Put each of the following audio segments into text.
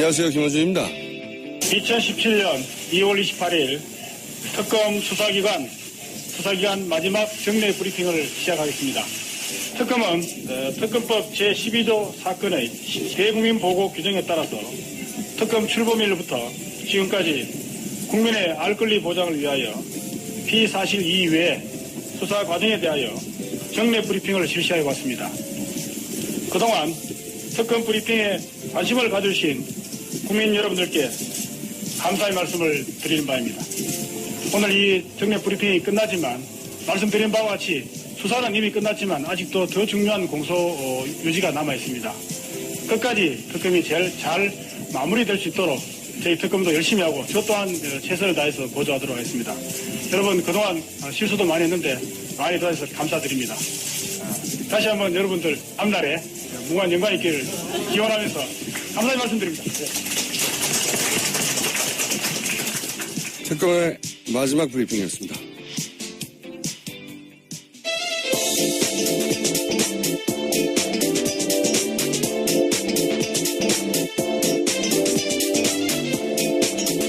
안녕하세요. 김원준입니다. 2017년 2월 28일 특검 수사기관 마지막 정례 브리핑을 시작하겠습니다. 특검은 특검법 제12조 사건의 대국민 보고 규정에 따라서 특검 출범일부터 지금까지 국민의 알 권리 보장을 위하여 피사실 이외의 수사 과정에 대하여 정례 브리핑을 실시해 왔습니다. 그동안 특검 브리핑에 관심을 가주신 국민 여러분들께 감사의 말씀을 드리는 바입니다. 오늘 이 정례 브리핑이 끝나지만 말씀드린 바와 같이 수사는 이미 끝났지만 아직도 더 중요한 공소 유지가 남아 있습니다. 끝까지 특검이 제일 잘 마무리될 수 있도록 저희 특검도 열심히 하고 저 또한 최선을 다해서 보조하도록 하겠습니다. 여러분 그동안 실수도 많이 했는데 많이 도와주셔서 감사드립니다. 다시 한번 여러분들 앞날에 무한 영광 있기를 기원하면서 감사의 말씀드립니다. 특검의 마지막 브리핑이었습니다.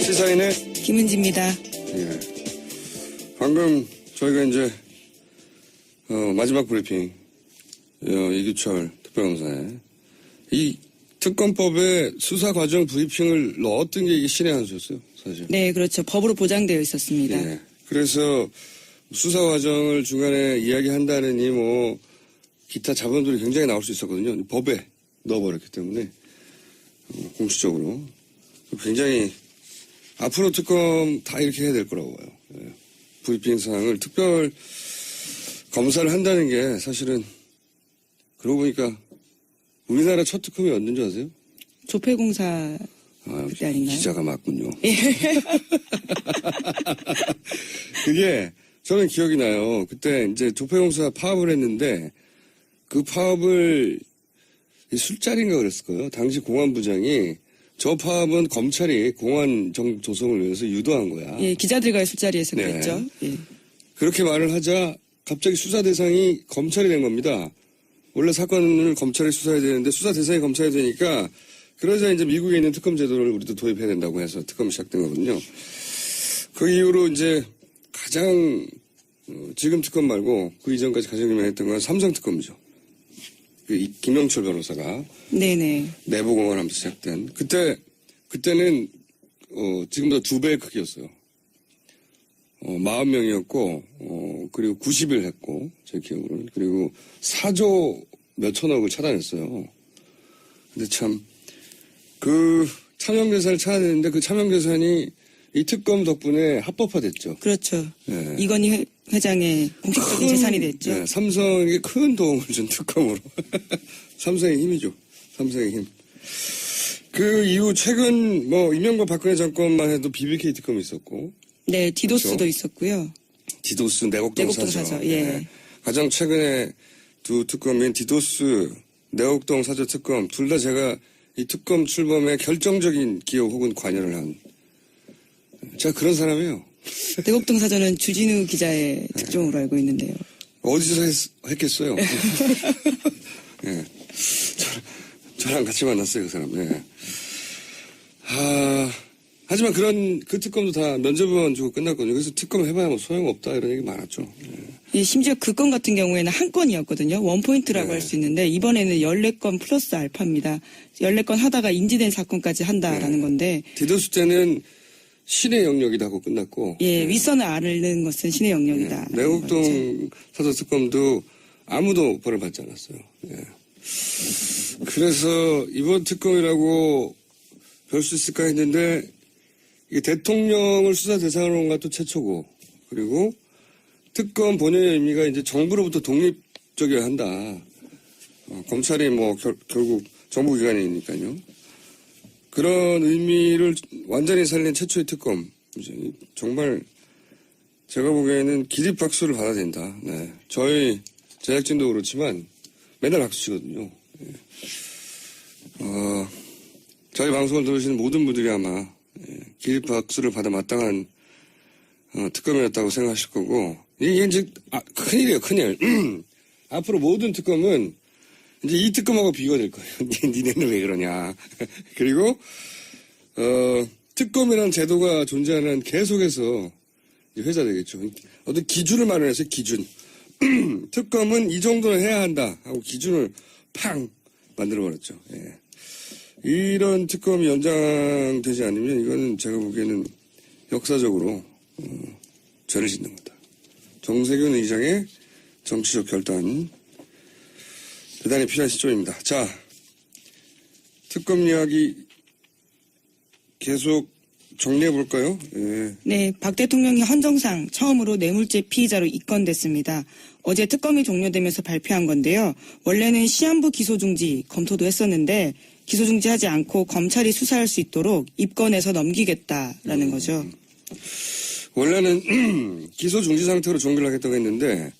시사인의 김은지입니다. 예. 방금 저희가 이제 마지막 브리핑 이규철 특별검사의 이 특검법의 수사 과정 브리핑을 넣었던 게 이게 신의 한 수였어요, 사실. 네, 그렇죠. 법으로 보장되어 있었습니다. 예. 그래서 수사 과정을 중간에 이야기한다느니 뭐 기타 자본들이 굉장히 나올 수 있었거든요. 법에 넣어버렸기 때문에 공식적으로 굉장히 앞으로 특검 다 이렇게 해야 될 거라고 봐요. 예. 브리핑 사항을 특별 검사를 한다는 게 사실은 그러고 보니까 우리나라 첫 특검이 언제인지 아세요? 조폐공사 그때 아닌가요? 기자가 맞군요. 그게 저는 기억이 나요. 그때 이제 조폐공사 파업을 했는데 그 파업을 술자리인가 그랬을 거예요. 당시 공안부장이 저 파업은 검찰이 공안 조성을 위해서 유도한 거야. 예, 기자들과의 술자리에서 네. 그랬죠. 예. 그렇게 말을 하자 갑자기 수사 대상이 검찰이 된 겁니다. 원래 사건을 검찰이 수사해야 되는데 수사 대상이 검찰이 되니까 그러자 이제 미국에 있는 특검 제도를 우리도 도입해야 된다고 해서 특검이 시작된 거거든요. 그 이후로 이제 가장 지금 특검 말고 그 이전까지 가장 유명했던 건 삼성 특검이죠. 그 김영철 변호사가 네네. 내부공헌하면서 시작된 그때는 지금보다 2배의 크기였어요. 40명이었고 그리고 90일 했고 제 기억으로는 그리고 4조 몇천억을 차단했어요. 근데 참 그 차명재산을 찾아내는데 그 차명재산이 이 특검 덕분에 합법화됐죠. 그렇죠. 네. 이건희 회장의 공식적인 재산이 됐죠. 네, 삼성에게 큰 도움을 준 특검으로. 삼성의 힘이죠. 삼성의 힘. 그 이후 최근 이명박 박근혜 정권만 해도 BBK 특검이 있었고. 네, 디도스도 그렇죠? 있었고요. 디도스 내곡동 사저. 예. 네. 가장 최근에 두 특검인 디도스 내곡동 사저 특검 둘 다 제가 이 특검 출범에 결정적인 기여 혹은 관여를 한 제가 그런 사람이에요. 내곡동 사전은 주진우 기자의 특종으로 알고 있는데요. 어디서 했겠어요? 예. 저랑 같이 만났어요, 그 사람. 예. 하지만 그 특검도 다 면접만 주고 끝났거든요. 그래서 특검 해봐야 뭐 소용없다 이런 얘기 많았죠. 예. 예, 심지어 그 건 같은 경우에는 한 건이었거든요. 원포인트라고 네. 할 수 있는데 이번에는 14건 플러스 알파입니다. 14건 하다가 인지된 사건까지 한다라는 건데. 디도스 때는 신의 영역이다 하고 끝났고. 예, 윗선을 앓는 것은 신의 영역이다. 예. 내곡동 사저 특검도 아무도 벌을 받지 않았어요. 예. 그래서 이번 특검이라고 별 수 있을까 했는데 이게 대통령을 수사 대상으로 한 것도 최초고 그리고 특검 본연의 의미가 이제 정부로부터 독립적이어야 한다. 검찰이 결국 정부기관이니까요. 그런 의미를 완전히 살린 최초의 특검. 정말 제가 보기에는 기립박수를 받아야 된다. 네. 저희 제작진도 그렇지만 맨날 박수 치거든요. 네. 저희 방송을 들으시는 모든 분들이 아마 기립박수를 받아 마땅한 특검이었다고 생각하실 거고 이게 이제 큰일이에요, 큰일. 앞으로 모든 특검은 이제 이 특검하고 비교가 될 거예요. 니네는 왜 그러냐. 그리고 특검이라는 제도가 존재하는 한 계속해서 회자 되겠죠. 어떤 기준을 마련해서 기준. 특검은 이 정도는 해야 한다 하고 기준을 팡 만들어버렸죠. 예. 이런 특검이 연장되지 않으면 이거는 제가 보기에는 역사적으로 죄를 짓는 거다. 정세균 의장의 정치적 결단 대단히 필요한 시점입니다. 자, 특검 이야기 계속 정리해 볼까요? 예. 네, 박 대통령이 헌정상 처음으로 뇌물죄 피의자로 입건됐습니다. 어제 특검이 종료되면서 발표한 건데요. 원래는 시한부 기소중지 검토도 했었는데 기소중지하지 않고 검찰이 수사할 수 있도록 입건해서 넘기겠다라는 거죠. 원래는 기소중지 상태로 종결을 하겠다고 했는데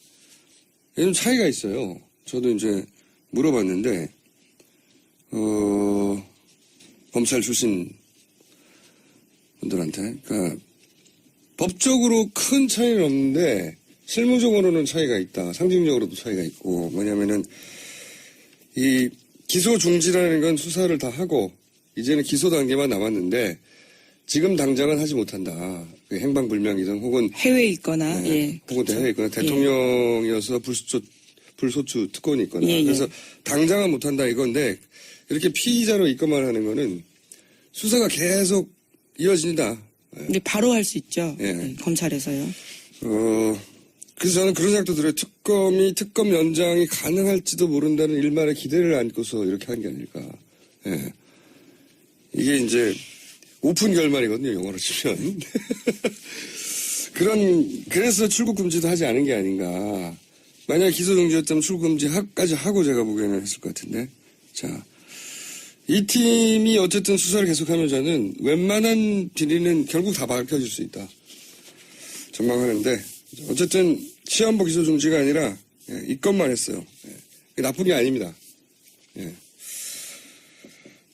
좀 차이가 있어요. 저도 이제 물어봤는데 검찰 출신 분들한테 그러니까 법적으로 큰 차이는 없는데 실무적으로는 차이가 있다. 상징적으로도 차이가 있고 뭐냐면은 이 기소 중지라는 건 수사를 다 하고 이제는 기소 단계만 남았는데 지금 당장은 하지 못한다. 행방불명이든 혹은 해외에 있거나 예. 혹은 그렇죠. 해외에 있거나 대통령이어서 불소추 특권이 있거나 예, 예. 그래서 당장은 못한다 이건데 이렇게 피의자로 입건만 하는 거는 수사가 계속 이어진다. 근데 바로 할 수 있죠. 예. 네, 검찰에서요. 그래서 저는 그런 생각도 들어요. 특검 연장이 가능할지도 모른다는 일말의 기대를 안고서 이렇게 한 게 아닐까. 예. 이게 이제 오픈 결말이거든요, 영어로 치면. 그래서 출국 금지도 하지 않은 게 아닌가. 만약에 기소 중지였다면 출국 금지까지 하고 제가 보기에는 했을 것 같은데. 자. 이 팀이 어쨌든 수사를 계속하면서는 웬만한 비리는 결국 다 밝혀질 수 있다. 전망하는데 어쨌든 시한부 기소 중지가 아니라 입건만 했어요. 나쁜 게 아닙니다. 예.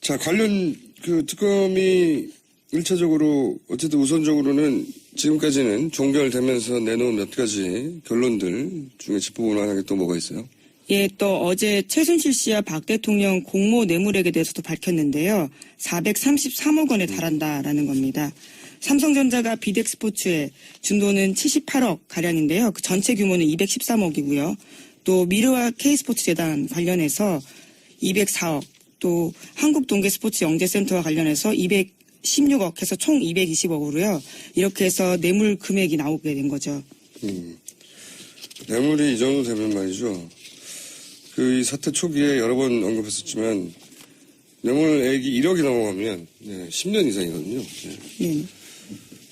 자, 관련 특검이 1차적으로 어쨌든 우선적으로는 지금까지는 종결되면서 내놓은 몇 가지 결론들 중에 짚어볼 만한 게 또 뭐가 있어요? 예, 또 어제 최순실 씨와 박 대통령 공모 뇌물액에 대해서도 밝혔는데요. 433억 원에 달한다라는 겁니다. 삼성전자가 비덱스포츠에 준 돈은 78억 가량인데요. 그 전체 규모는 213억이고요. 또 미르와 K스포츠재단 관련해서 204억, 또 한국동계스포츠영재센터와 관련해서 216억 해서 총 220억으로요. 이렇게 해서 뇌물 금액이 나오게 된 거죠. 뇌물이 이 정도 되면 말이죠. 이 사태 초기에 여러 번 언급했었지만 뇌물액이 1억이 넘어가면 10년 이상이거든요. 네.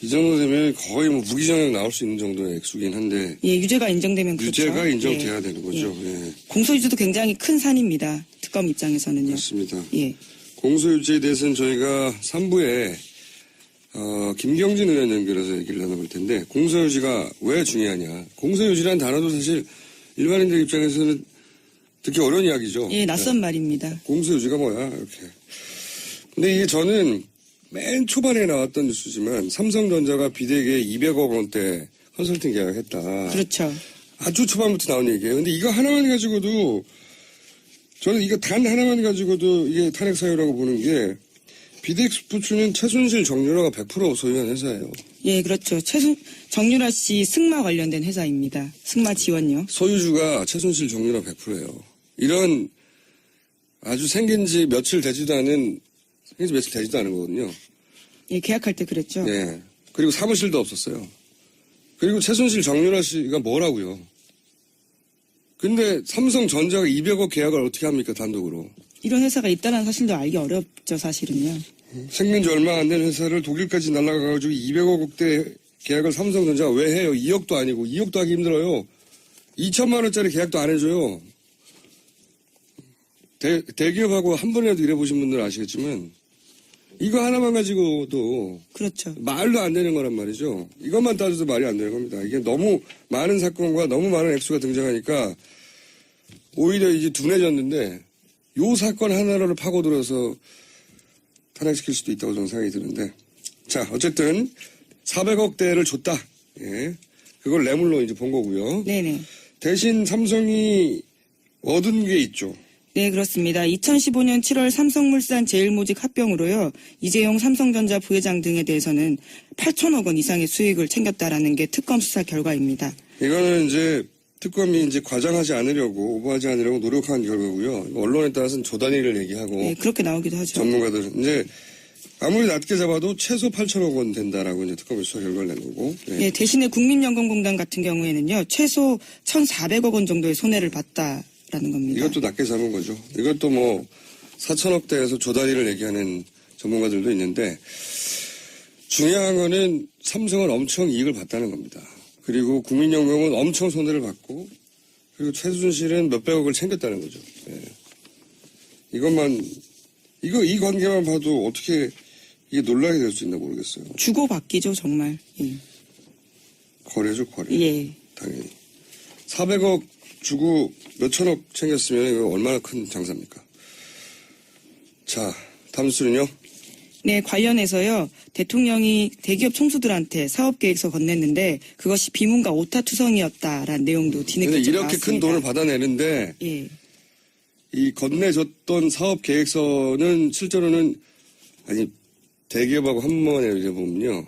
이 정도 되면 거의 무기징역 나올 수 있는 정도의 액수긴 한데 예, 유죄가 인정되면 그렇죠. 유죄가 인정돼야 예. 되는 거죠. 예. 예. 공소유지도 굉장히 큰 산입니다. 특검 입장에서는요. 맞습니다. 예. 공소유지에 대해서는 저희가 3부에 김경진 의원 연결해서 얘기를 나눠볼 텐데 공소유지가 왜 중요하냐. 공소유지라는 단어도 사실 일반인들 입장에서는 듣기 어려운 이야기죠. 예, 낯선 말입니다. 공소유지가 뭐야 이렇게. 근데 이게 저는 맨 초반에 나왔던 뉴스지만 삼성전자가 비덱에 200억 원대 컨설팅 계약했다. 그렇죠. 아주 초반부터 나온 얘기예요. 근데 이거 하나만 가지고도 저는 이거 단 하나만 가지고도 이게 탄핵 사유라고 보는 게 비덱스포츠는 최순실 정유라가 100% 소유한 회사예요. 예, 그렇죠. 정유라 씨 승마 관련된 회사입니다. 승마 지원요. 소유주가 최순실 정유라 100%예요. 이런 아주 생긴 지 며칠 되지도 않은 거거든요. 예, 계약할 때 그랬죠. 예. 그리고 사무실도 없었어요. 그리고 최순실 정유라 씨가 뭐라고요. 근데 삼성전자가 200억 계약을 어떻게 합니까, 단독으로. 이런 회사가 있다는 사실도 알기 어렵죠, 사실은요. 생긴 지 얼마 안 된 회사를 독일까지 날아가가지고 200억대 계약을 삼성전자가 왜 해요? 2억도 아니고 2억도 하기 힘들어요. 2천만 원짜리 계약도 안 해줘요. 대기업하고 한 번이라도 일해보신 분들은 아시겠지만 이거 하나만 가지고도 그렇죠. 말도 안 되는 거란 말이죠. 이것만 따져도 말이 안 되는 겁니다. 이게 너무 많은 사건과 너무 많은 액수가 등장하니까 오히려 이제 둔해졌는데 요 사건 하나를 파고들어서 탄핵시킬 수도 있다고 저는 생각이 드는데 자 어쨌든 400억대를 줬다. 예. 그걸 뇌물로 이제 본 거고요. 네네. 대신 삼성이 얻은 게 있죠. 네, 그렇습니다. 2015년 7월 삼성물산 제일모직 합병으로요. 이재용 삼성전자 부회장 등에 대해서는 8천억 원 이상의 수익을 챙겼다라는 게 특검 수사 결과입니다. 이거는 이제 특검이 이제 과장하지 않으려고, 오버하지 않으려고 노력한 결과고요. 언론에 따라서는 조단위를 얘기하고. 네, 그렇게 나오기도 하죠. 전문가들은 이제 아무리 낮게 잡아도 최소 8천억 원 된다라고 이제 특검이 수사 결과를 낸 거고. 네. 네, 대신에 국민연금공단 같은 경우에는요. 최소 1,400억 원 정도의 손해를 봤다라는 겁니다. 이것도 낮게 잡은 거죠. 이것도 뭐 4천억대에서 조단위를 얘기하는 전문가들도 있는데 중요한 거는 삼성은 엄청 이익을 봤다는 겁니다. 그리고 국민연금은 엄청 손해를 봤고 그리고 최순실은 몇백억을 챙겼다는 거죠. 네. 이 관계만 봐도 어떻게 이게 논란이 될 수 있나 모르겠어요. 주고받기죠, 정말. 예. 거래죠, 거래. 예. 당연히. 400억 주고 몇천억 챙겼으면 이거 얼마나 큰 장사입니까? 자, 다음 수는요. 네, 관련해서요. 대통령이 대기업 총수들한테 사업계획서 건넸는데 그것이 비문과 오타투성이었다라는 내용도 근데 뒤늦게 이렇게 나왔습니다. 큰 돈을 받아내는데 예. 이 건네줬던 사업 계획서는 실제로는 아니 대기업하고 한 번에 이제 보면요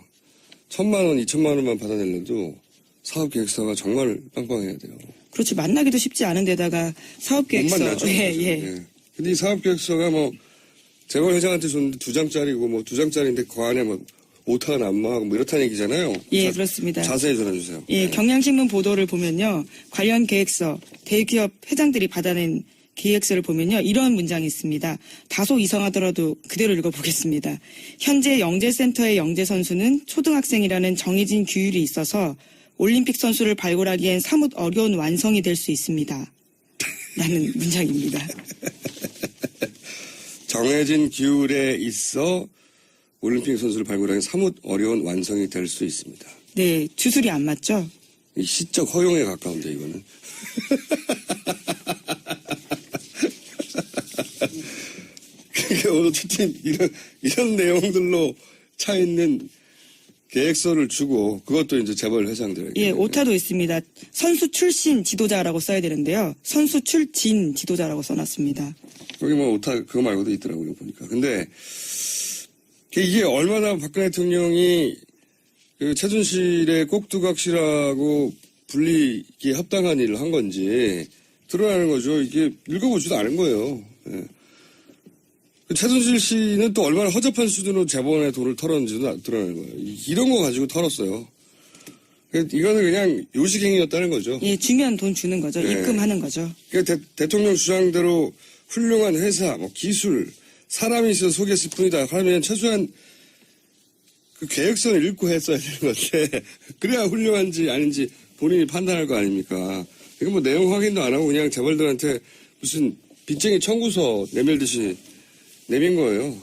1,000만 원, 2,000만 원만 받아내려도 사업 계획서가 정말 빵빵해야 돼요. 그렇지, 만나기도 쉽지 않은 데다가 사업계획서. 못 만나죠. 예, 그죠? 예. 예. 근데 이 사업 계획서가 뭐 재벌 회장한테 줬는데 2장짜리고 뭐 2장짜리인데 그 안에 뭐 오타가 난무하고 뭐 이렇다는 얘기잖아요. 예, 그렇습니다. 자세히 전해주세요. 예, 네. 경향신문 보도를 보면요. 관련 계획서, 대기업 회장들이 받아낸 계획서를 보면요. 이런 문장이 있습니다. 다소 이상하더라도 그대로 읽어보겠습니다. 현재 영재센터의 영재 선수는 초등학생이라는 정해진 규율이 있어서 올림픽 선수를 발굴하기엔 사뭇 어려운 완성이 될 수 있습니다. 라는 문장입니다. 정해진 규율에 있어 올림픽 선수를 발굴하기 사뭇 어려운 완성이 될 수 있습니다. 네, 주술이 안 맞죠? 이 시적 허용에 가까운데 이거는. 그게 어쨌든 이런 내용들로 차 있는 계획서를 주고 그것도 이제 재벌 회장들에게. 예, 오타도 있습니다. 선수 출신 지도자라고 써야 되는데요. 선수 출진 지도자라고 써놨습니다. 거기 뭐 오타 그거 말고도 있더라고요 보니까. 근데 이게 얼마나 박근혜 대통령이 그 최순실의 꼭두각시라고 불리기에 합당한 일을 한 건지 드러나는 거죠. 이게 읽어보지도 않은 거예요. 예. 최순실 씨는 또 얼마나 허접한 수준으로 재벌의 돈을 털었는지도 드러나는 거예요. 이런 거 가지고 털었어요. 이거는 그냥 요식행위였다는 거죠. 예, 주면 돈 주는 거죠. 예. 입금하는 거죠. 그러니까 대통령 주장대로 훌륭한 회사, 뭐 기술, 사람이 있어서 소개했을 뿐이다 하면 최소한 그 계획서를 읽고 했어야 되는 건데 그래야 훌륭한지 아닌지 본인이 판단할 거 아닙니까? 이거 뭐 내용 확인도 안 하고 그냥 재벌들한테 무슨 빚쟁이 청구서 내밀듯이 내민 거예요.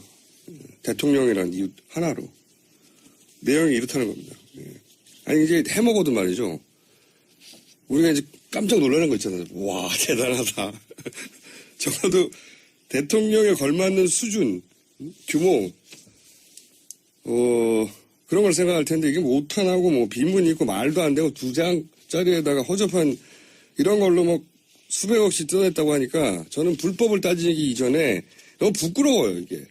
대통령이란 이유 하나로. 내용이 이렇다는 겁니다. 예. 아니 이제 해먹어도 말이죠. 우리가 이제 깜짝 놀라는 거 있잖아요. 와 대단하다. 적어도 대통령에 걸맞는 수준, 규모, 그런 걸 생각할 텐데 이게 뭐 오탄하고 뭐 비문이 있고 말도 안 되고 2장짜리에다가 허접한 이런 걸로 뭐 수백억씩 뜯어냈다고 하니까 저는 불법을 따지기 이전에 너무 부끄러워요 이게.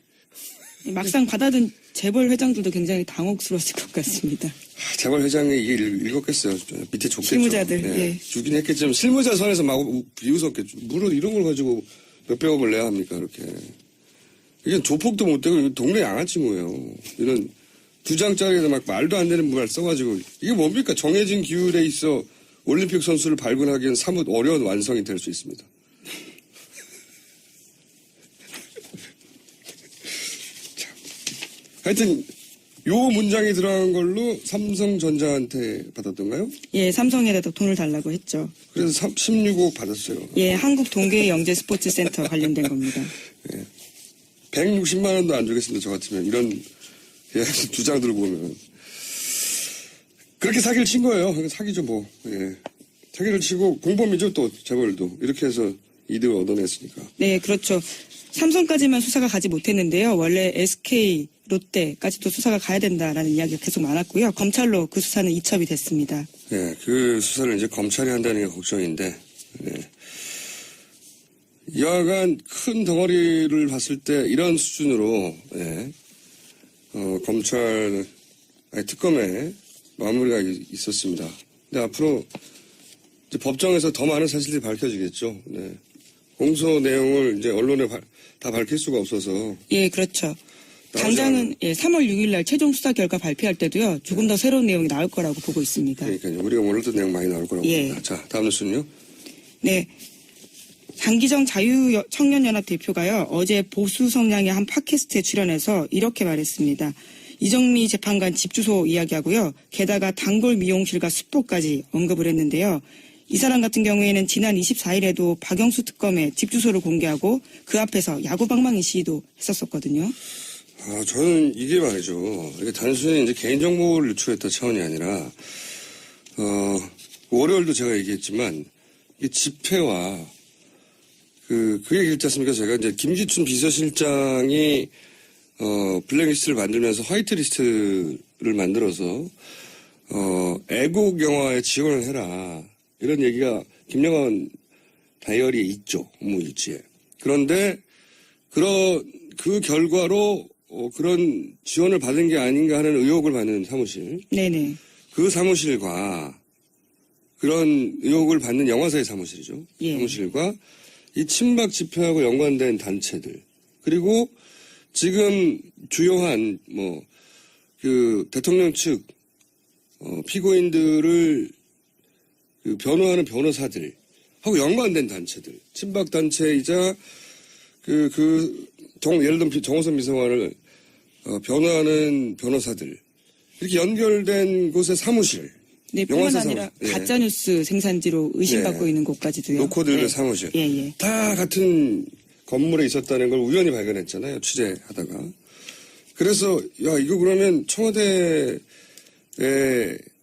막상 받아든 재벌 회장들도 굉장히 당혹스러웠을 것 같습니다. 재벌 회장이 이게 읽었겠어요. 밑에 좋겠죠. 실무자들. 네. 예. 주긴 했겠지만 실무자 선에서 막 비웃었겠죠. 물론 이런 걸 가지고 몇백억을 내야 합니까 이렇게. 이게 조폭도 못 되고 동네 양아치 뭐예요. 이런 2장짜리에다 막 말도 안 되는 말 써가지고 이게 뭡니까? 정해진 규율에 있어 올림픽 선수를 발굴하기엔 사뭇 어려운 완성이 될 수 있습니다. 자, 하여튼 요 문장이 들어간 걸로 삼성전자한테 받았던가요? 예, 삼성에다 돈을 달라고 했죠. 그래서 16억 받았어요. 예, 한국 동계 영재 스포츠 센터 관련된 겁니다. 예. 160만 원도 안 주겠습니다. 저 같으면 이런 주장 들고 오면 그렇게 사기를 친 거예요. 사기죠 뭐. 예. 사기를 치고 공범이죠 또 재벌도 이렇게 해서 이득을 얻어냈으니까. 네, 그렇죠. 삼성까지만 수사가 가지 못했는데요. 원래 SK, 롯데까지도 수사가 가야 된다라는 이야기가 계속 많았고요. 검찰로 그 수사는 이첩이 됐습니다. 예, 그 수사를 이제 검찰이 한다는 게 걱정인데, 예. 여하간 큰 덩어리를 봤을 때 이런 수준으로 예, 검찰 특검에 마무리가 있었습니다. 근데 앞으로 이제 법정에서 더 많은 사실들이 밝혀지겠죠. 네. 공소 내용을 이제 언론에 다 밝힐 수가 없어서. 예, 그렇죠. 당장은 3월 6일 날 최종 수사 결과 발표할 때도요. 조금 더 새로운 내용이 나올 거라고 보고 있습니다. 그러니까요. 우리가 몰랐던 내용 많이 나올 거라고 예. 봅니다. 자, 다음 뉴스는요. 네. 장기정 자유청년연합 대표가요. 어제 보수 성향의 한 팟캐스트에 출연해서 이렇게 말했습니다. 이정미 재판관 집 주소 이야기하고요. 게다가 단골 미용실과 숫보까지 언급을 했는데요. 이 사람 같은 경우에는 지난 24일에도 박영수 특검에 집 주소를 공개하고 그 앞에서 야구방망이 시위도 했었었거든요. 저는 이게 말이죠. 이게 단순히 이제 개인정보를 유출했다 차원이 아니라, 월요일도 제가 얘기했지만, 이 집회와 그 얘기 있지 않습니까? 제가 이제 김기춘 비서실장이, 블랙리스트를 만들면서 화이트리스트를 만들어서, 애국 영화에 지원을 해라. 이런 얘기가 김영환 다이어리에 있죠. 업무일지에. 그런데, 그 결과로 그런 지원을 받은 게 아닌가 하는 의혹을 받는 사무실. 네네. 그 사무실과 그런 의혹을 받는 영화사의 사무실이죠. 예. 사무실과 이 친박 집회하고 연관된 단체들. 그리고 지금 주요한 그 대통령 측 피고인들을 그 변호하는 변호사들하고 연관된 단체들. 친박 단체이자 예를 들면 정호선 비서관을 변호하는 변호사들 이렇게 연결된 곳의 사무실, 네, 뿐만 영화사 아니라 사무실, 가짜뉴스 생산지로 의심받고 예. 있는 곳까지도요. 노코들의 네. 사무실 예. 다 같은 건물에 있었다는 걸 우연히 발견했잖아요. 취재하다가. 그래서 이거 그러면 청와대의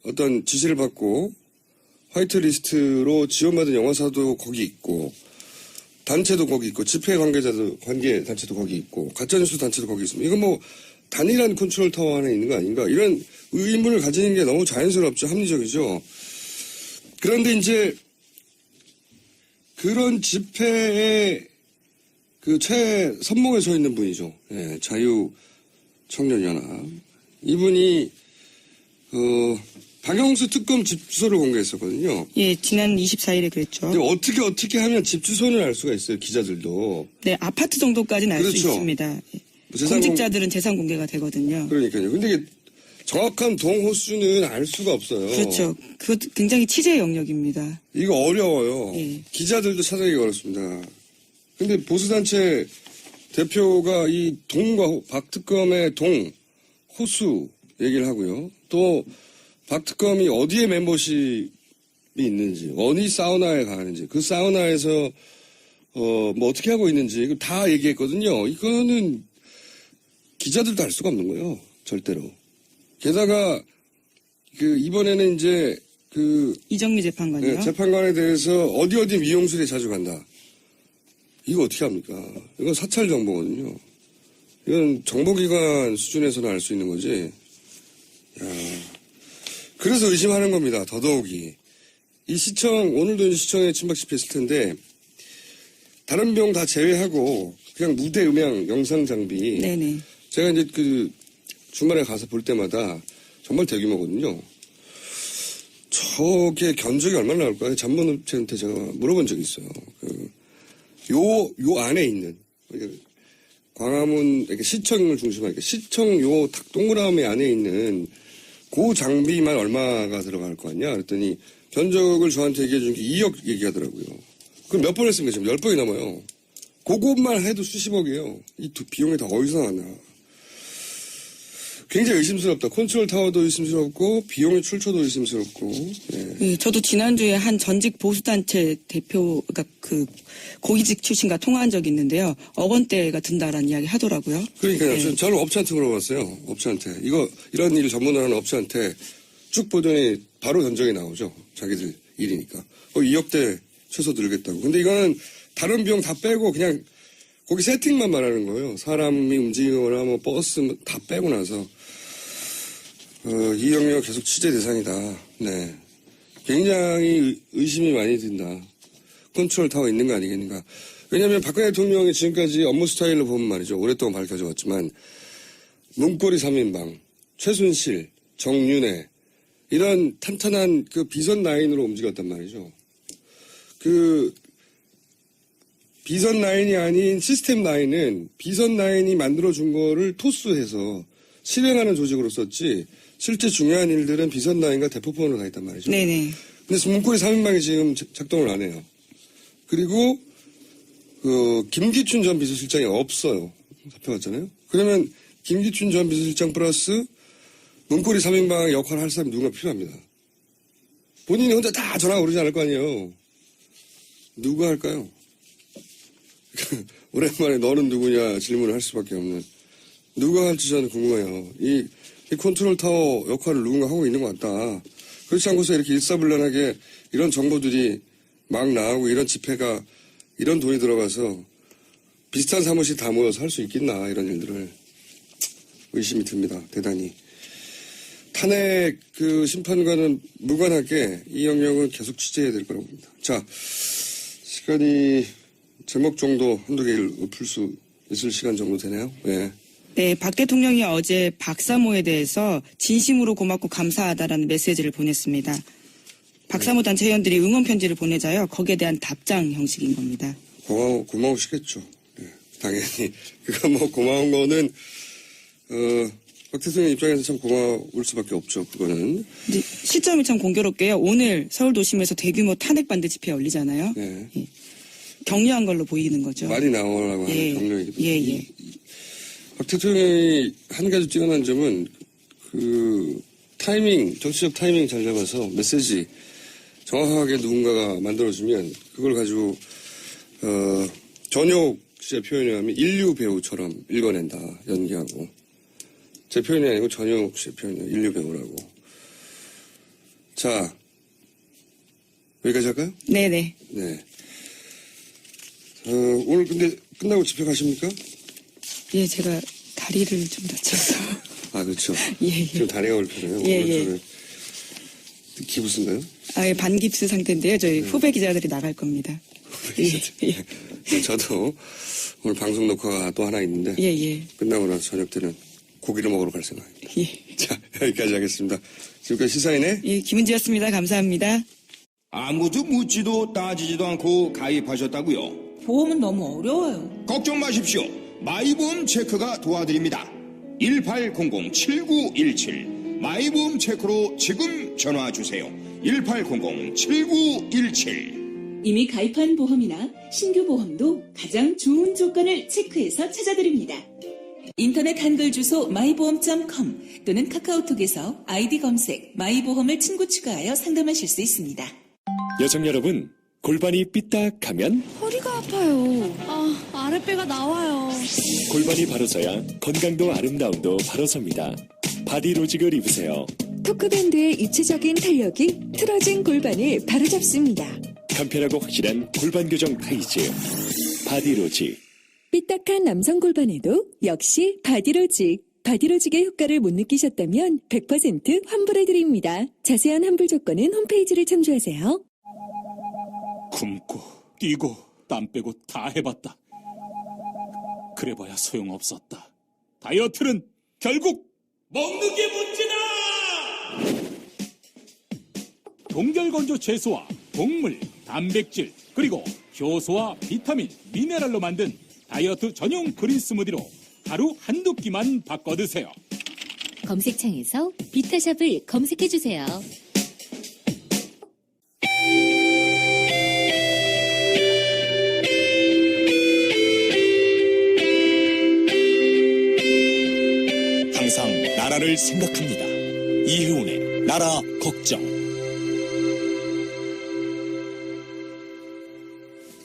어떤 지시를 받고 화이트리스트로 지원받은 영화사도 거기 있고 단체도 거기 있고 집회 관계 단체도 거기 있고 가짜뉴스 단체도 거기 있습니다. 이거 단일한 컨트롤 타워 안에 있는 거 아닌가 이런 의문을 가지는 게 너무 자연스럽죠. 합리적이죠. 그런데 이제 그런 집회에 그 최선목에 서 있는 분이죠. 예, 자유청년연합 이분이 박영수 특검 집 주소를 공개했었거든요. 예, 지난 24일에 그랬죠. 근데 어떻게 하면 집 주소를 알 수가 있어요, 기자들도. 네, 아파트 정도까지는 알 수 그렇죠. 있습니다. 재산 공직자들은 재산 공개가 되거든요. 그러니까요. 근데 이게 정확한 동호수는 알 수가 없어요. 그렇죠. 그것도 굉장히 취재 영역입니다. 이거 어려워요. 예. 기자들도 찾아내기 어렵습니다. 근데 보수단체 대표가 이 동과 박 특검의 호수 얘기를 하고요. 또 박 특검이 어디에 멤버십이 있는지, 어디 사우나에 가는지, 그 사우나에서 어떻게 하고 있는지 이거 다 얘기했거든요. 이거는 기자들도 알 수가 없는 거예요. 절대로. 게다가 이번에는 이제 이정미 재판관이요. 네, 재판관에 대해서 어디 미용실에 자주 간다. 이거 어떻게 합니까? 이건 사찰 정보거든요. 이건 정보기관 수준에서는 알 수 있는 거지. 그래서 의심하는 겁니다. 더더욱이. 이 오늘도 이제 시청에 친박 집회했을 텐데, 다른 비용 다 제외하고, 그냥 무대 음향, 영상 장비. 네네. 제가 이제 주말에 가서 볼 때마다 정말 대규모거든요. 저게 견적이 얼마나 나올까요? 잠본업체한테 제가 물어본 적이 있어요. 요 안에 있는, 광화문, 이렇게 시청을 중심으로, 시청 동그라미 안에 있는 그 장비만 얼마가 들어갈 거 아니야? 그랬더니 견적을 저한테 얘기해 준 게 2억 얘기하더라고요. 그럼 몇 번 했습니까? 지금 10번이 넘어요. 그것만 해도 수십억이에요. 이 비용이 다 어디서 나왔나. 굉장히 의심스럽다. 컨트롤 타워도 의심스럽고 비용의 출처도 의심스럽고. 예. 네, 저도 지난주에 한 전직 보수단체 대표, 그러니까 고위직 출신과 통화한 적이 있는데요. 억 원대가 든다라는 이야기 하더라고요. 그러니까요. 네. 저는 업체한테 물어봤어요. 업체한테. 이런 일을 전문으로 하는 업체한테 쭉 보더니 바로 견적이 나오죠. 자기들 일이니까. 2억대 최소 들겠다고. 근데 이거는 다른 비용 다 빼고 그냥 거기 세팅만 말하는 거예요. 사람이 움직이거나 버스 다 빼고 나서. 이 영역 계속 취재 대상이다. 네. 굉장히 의심이 많이 든다. 컨트롤 타워 있는 거 아니겠는가. 왜냐하면 박근혜 대통령이 지금까지 업무 스타일로 보면 말이죠. 오랫동안 밝혀져 왔지만 문고리 3인방, 최순실, 정윤회 이런 탄탄한 그 비선 라인으로 움직였단 말이죠. 그 비선 라인이 아닌 시스템 라인은 비선 라인이 만들어준 거를 토스해서 실행하는 조직으로 썼지 실제 중요한 일들은 비선 라인과 대포폰으로 가 있단 말이죠. 네네. 근데 문고리 3인방이 지금 작동을 안 해요. 그리고 김기춘 전 비서실장이 없어요. 잡혀갔잖아요. 그러면 김기춘 전 비서실장 플러스 문고리 3인방 역할을 할 사람이 누군가 필요합니다. 본인이 혼자 다 전화가 오르지 않을 거 아니에요. 누가 할까요? 오랜만에 너는 누구냐 질문을 할 수밖에 없는. 누가 할지 저는 궁금해요. 이 컨트롤 타워 역할을 누군가 하고 있는 것 같다. 그렇지 않고서 이렇게 일사불란하게 이런 정보들이 막 나오고 이런 집회가 이런 돈이 들어가서 비슷한 사무실 다 모여서 할 수 있겠나 이런 일들을 의심이 듭니다. 대단히. 탄핵 그 심판과는 무관하게 이 영역은 계속 취재해야 될 거라고 봅니다. 자, 시간이 제목 정도 한두 개를 풀 수 있을 시간 정도 되네요. 네. 네, 박 대통령이 어제 박사모에 대해서 진심으로 고맙고 감사하다라는 메시지를 보냈습니다. 박사모 단체 회원들이 응원 편지를 보내자요. 거기에 대한 답장 형식인 겁니다. 고마우시겠죠. 네, 당연히. 그거 뭐 고마운 거는 박 대통령 입장에서 참 고마울 수밖에 없죠. 그거는. 시점이 참 공교롭게요. 오늘 서울 도심에서 대규모 탄핵 반대 집회 열리잖아요. 네. 예. 격려한 걸로 보이는 거죠. 많이 나오라고 하는 격려이기도 예. 박 대통령이 한 가지 뛰어난 점은 그 타이밍, 정치적 타이밍 잘 잡아서 메시지 정확하게 누군가가 만들어주면 그걸 가지고 전효옥 씨의 표현에 하면 인류 배우처럼 읽어낸다. 연기하고. 제 표현이 아니고 전효옥 씨의 표현이에요. 인류 배우라고. 자, 여기까지 할까요? 네네. 네. 오늘 근데 끝나고 집회 가십니까? 예, 제가 다리를 좀 다쳐서. 아, 그렇죠. 예. 지금 다리가 불편해요. 예. 기부스인가요? 아, 예, 반깁스 상태인데요. 저희 후배 기자들이 나갈 겁니다. 예. 네, 저도 오늘 방송 녹화가 또 하나 있는데 예. 끝나고 나서 저녁 때는 고기를 먹으러 갈 생각입니다. 예. 자, 여기까지 하겠습니다. 지금까지 시사인의 예, 김은지였습니다. 감사합니다. 아무도 묻지도 따지지도 않고 가입하셨다고요? 보험은 너무 어려워요. 걱정 마십시오. 마이보험 체크가 도와드립니다. 1800-7917 마이보험 체크로 지금 전화주세요. 1800-7917 이미 가입한 보험이나 신규 보험도 가장 좋은 조건을 체크해서 찾아드립니다. 인터넷 한글 주소 마이보험.com 또는 카카오톡에서 아이디 검색 마이보험을 친구 추가하여 상담하실 수 있습니다. 여성 여러분, 골반이 삐딱하면 허리가 아파요. 아랫배가 나와요. 골반이 바로 서야 건강도 아름다움도 바로 섭니다. 바디로직을 입으세요. 토크밴드의 입체적인 탄력이 틀어진 골반을 바로잡습니다. 간편하고 확실한 골반 교정 타이즈. 바디로직. 삐딱한 남성 골반에도 역시 바디로직. 바디로직의 효과를 못 느끼셨다면 100% 환불해드립니다. 자세한 환불 조건은 홈페이지를 참조하세요. 굶고 뛰고 땀 빼고 다 해봤다. 그래봐야 소용없었다. 다이어트는 결국 먹는 게 문제다! 동결건조 채소와 곡물, 단백질, 그리고 효소와 비타민, 미네랄로 만든 다이어트 전용 그린 스무디로 하루 한두 끼만 바꿔 드세요. 검색창에서 비타샵을 검색해주세요. 항상 나라를 생각합니다. 이혜훈의 나라 걱정.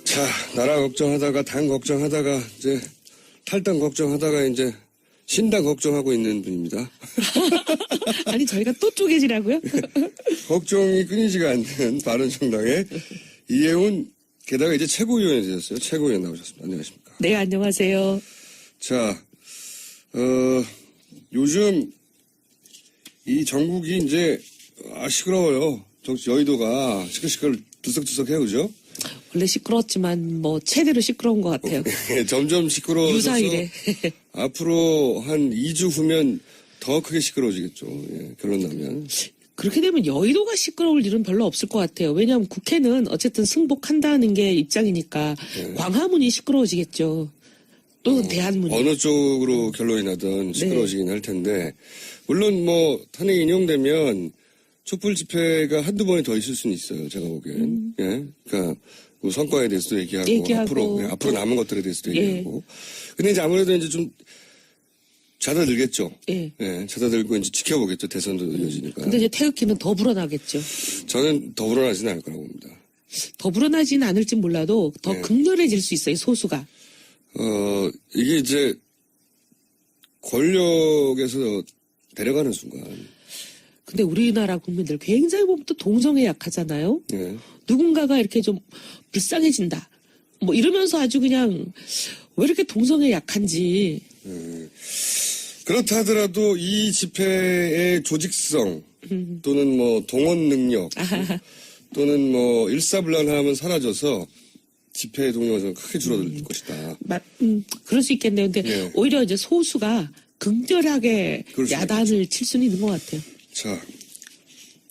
자, 나라 걱정하다가 당 걱정하다가 이제 탈당 걱정하다가 이제 신당 걱정하고 있는 분입니다. 아니, 저희가 또 쪼개지라고요? 걱정이 끊이지가 않는 바른정당의 이혜훈, 게다가 이제 최고위원이 되셨어요. 최고위원 나오셨습니다. 안녕하십니까. 네, 안녕하세요. 자, 요즘 이 전국이 이제 시끄러워요. 여의도가 시끌시끌 들썩들썩해요, 그죠? 근데 시끄러웠지만 뭐 최대로 시끄러운 것 같아요. 점점 시끄러워져서 유사일에. 앞으로 한 2주 후면 더 크게 시끄러워지겠죠. 예, 결론 나면. 그렇게 되면 여의도가 시끄러울 일은 별로 없을 것 같아요. 왜냐하면 국회는 어쨌든 승복한다는 게 입장이니까 광화문이 시끄러워지겠죠. 또는 대한문이. 어느 쪽으로 결론이 나든 시끄러워지긴 할 텐데 물론 뭐 탄핵이 인용되면 촛불 집회가 한두 번이 더 있을 수는 있어요. 제가 보기엔. 예. 그러니까 뭐 성과에 대해서도 얘기하고 앞으로 남은 것들에 대해서도 얘기하고. 근데 이제 아무래도 이제 좀 잦아들겠죠. 예. 잦아들고 이제 지켜보겠죠. 대선도 이어지니까. 근데 이제 태극기는 더 불어나겠죠. 저는 더 불어나지는 않을 거라고 봅니다. 더 불어나지는 않을지 몰라도 더 극렬해질 수 있어요. 소수가. 이게 이제 권력에서 내려가는 순간. 근데 우리나라 국민들 굉장히 보면 또 동정에 약하잖아요. 예. 누군가가 이렇게 좀 불쌍해진다. 뭐 이러면서 아주 그냥 왜 이렇게 동정에 약한지. 그렇다 하더라도 이 집회의 조직성 또는 뭐 동원 능력 또는 뭐 일사불란함은 사라져서 집회 동료가 크게 줄어들 것이다. 그럴 수 있겠네요. 근데 오히려 이제 소수가 극렬하게 야단을 칠 수는 있는 것 같아요. 자,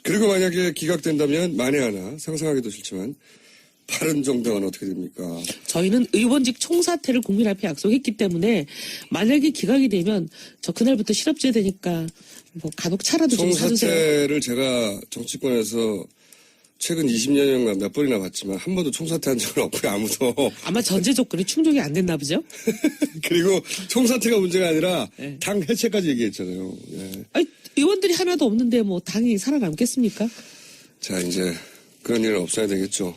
그리고 만약에 기각된다면 만에 하나 상상하기도 싫지만 바른정당은 어떻게 됩니까? 저희는 의원직 총사퇴를 국민 앞에 약속했기 때문에 만약에 기각이 되면 저 그날부터 실업제되니까 뭐 간혹 차라도 좀 사주세요. 총사퇴를 제가 정치권에서 최근 20년간 몇 번이나 봤지만 한 번도 총사퇴한 적은 없고요. 아무도. 아마 전제 조건이 충족이 안 됐나 보죠? 그리고 총사퇴가 문제가 아니라 당 해체까지 얘기했잖아요. 예. 아니, 의원들이 하나도 없는데 뭐 당이 살아남겠습니까? 자, 이제 그런 일은 없어야 되겠죠.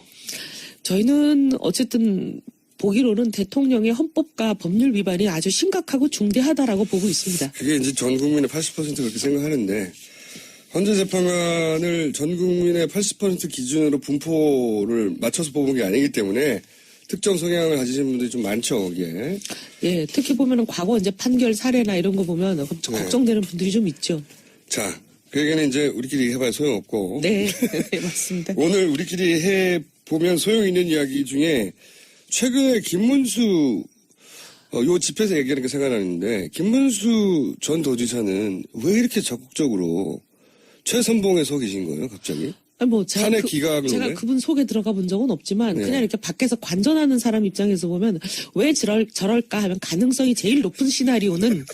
저희는 어쨌든 보기로는 대통령의 헌법과 법률 위반이 아주 심각하고 중대하다라고 보고 있습니다. 그게 이제 전 국민의 80% 그렇게 생각하는데 헌재 재판관을 전 국민의 80% 기준으로 분포를 맞춰서 뽑은 게 아니기 때문에 특정 성향을 가지신 분들이 좀 많죠, 거기에. 예, 특히 보면은 과거 이제 판결 사례나 이런 거 보면 걱정되는 분들이 좀 있죠. 자, 그 얘기는 이제 우리끼리 해봐야 소용없고. 네, 네 맞습니다. 오늘 우리끼리 해보면 소용 있는 이야기 중에 최근에 김문수 요 집회에서 얘기하는 게 생각나는데 김문수 전 도지사는 왜 이렇게 적극적으로 최선봉에 서 계신 거예요, 갑자기? 아니 뭐 탄핵 기각을 제가 그분 속에 들어가 본 적은 없지만 그냥 이렇게 밖에서 관전하는 사람 입장에서 보면 왜 저럴까 하면 가능성이 제일 높은 시나리오는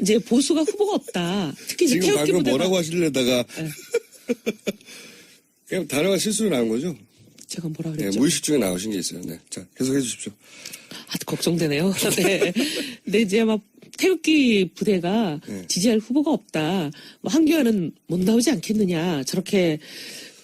이제 보수가 후보가 없다. 특히 이제 지금 태극기 방금 부대가 뭐라고 하시려다가 그냥 단어가 실수로 나온 거죠? 제가 뭐라 그랬죠? 네, 무의식 중에 나오신 게 있어요. 네, 자 계속해 주십시오. 아, 걱정되네요. 네. 근데 이제 막 태극기 부대가 지지할 후보가 없다. 뭐 한교안은 못 나오지 않겠느냐. 저렇게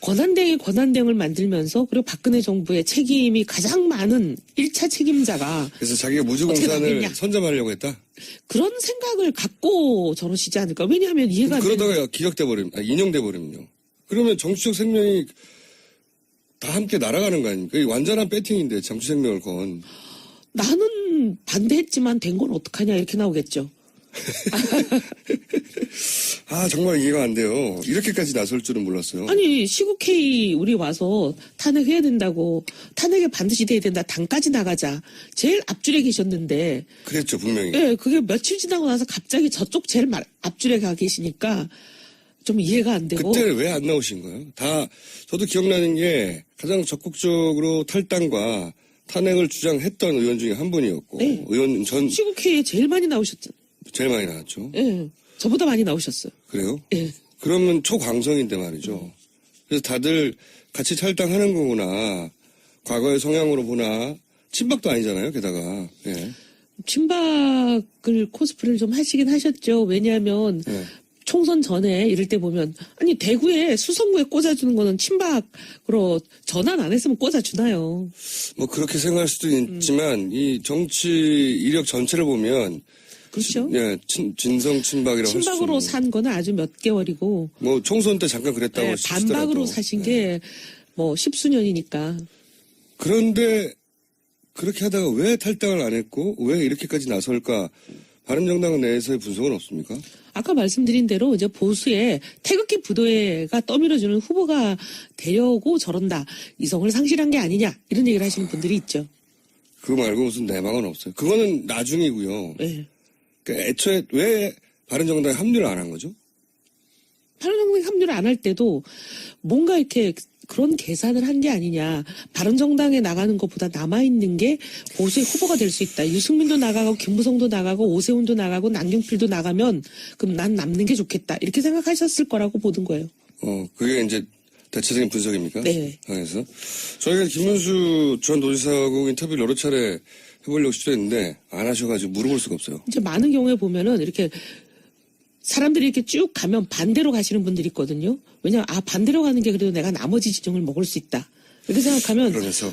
권한대행을 만들면서 그리고 박근혜 정부의 책임이 가장 많은 1차 책임자가 그래서 자기가 무주공산을 선점하려고 했다? 그런 생각을 갖고 저러시지 않을까. 왜냐하면 이해가 안 그러다가 기각돼 버리면 인용돼 버리면요. 그러면 정치적 생명이 다 함께 날아가는 거 아닙니까? 이게 완전한 배팅인데 정치 생명을 건. 나는 반대했지만 된 건 어떡하냐 이렇게 나오겠죠. 아 정말 이해가 안 돼요. 이렇게까지 나설 줄은 몰랐어요. 아니 시국회의 우리 와서 탄핵해야 된다고 탄핵에 반드시 돼야 된다 당까지 나가자 제일 앞줄에 계셨는데 그랬죠 분명히. 예, 그게 며칠 지나고 나서 갑자기 저쪽 제일 앞줄에 가 계시니까 좀 이해가 안 되고. 그때 왜 안 나오신 거예요? 다 저도 기억나는 게 가장 적극적으로 탈당과 탄핵을 주장했던 의원 중에 한 분이었고 의원 전 시국회의에 제일 많이 나오셨죠. 제일 많이 나왔죠. 예, 저보다 많이 나오셨어요. 그래요? 예. 그러면 초광성인데 말이죠. 그래서 다들 같이 탈당하는 거구나. 과거의 성향으로 보나. 친박도 아니잖아요. 게다가. 예. 친박을 코스프레를 좀 하시긴 하셨죠. 왜냐하면 총선 전에 이럴 때 보면 아니 대구에 수성구에 꽂아주는 거는 친박으로 전환 안 했으면 꽂아주나요. 뭐 그렇게 생각할 수도 있지만 이 정치 이력 전체를 보면 그렇죠. 예, 진성 친박이라고 할 수 친박으로 산 거는 아주 몇 개월이고 뭐 총선 때 잠깐 그랬다고 네, 반박으로 사신 게 뭐 10수년이니까. 그런데 그렇게 하다가 왜 탈당을 안 했고 왜 이렇게까지 나설까 바른정당 내에서의 분석은 없습니까? 아까 말씀드린 대로 이제 보수의 태극기 부대가 떠밀어주는 후보가 되려고 저런다. 이성을 상실한 게 아니냐. 이런 얘기를 하시는 분들이 있죠. 그거 말고 무슨 내막은 없어요. 그거는 나중이고요. 네. 그러니까 애초에 왜 바른정당에 합류를 안 한 거죠? 바른정당에 합류를 안 할 때도 뭔가 이렇게 그런 계산을 한 게 아니냐. 바른정당에 나가는 것보다 남아있는 게 보수의 후보가 될 수 있다. 유승민도 나가고 김무성도 나가고 오세훈도 나가고 남경필도 나가면 그럼 난 남는 게 좋겠다. 이렇게 생각하셨을 거라고 보는 거예요. 그게 이제 대체적인 분석입니까? 네. 당에서 저희가 김문수 전 도지사하고 인터뷰를 여러 차례 해보려고 시도했는데 안 하셔가지고 물어볼 수가 없어요. 이제 많은 경우에 보면은 이렇게 사람들이 이렇게 쭉 가면 반대로 가시는 분들이 있거든요. 왜냐하면 반대로 가는 게 그래도 내가 나머지 지정을 먹을 수 있다. 이렇게 생각하면 그러면서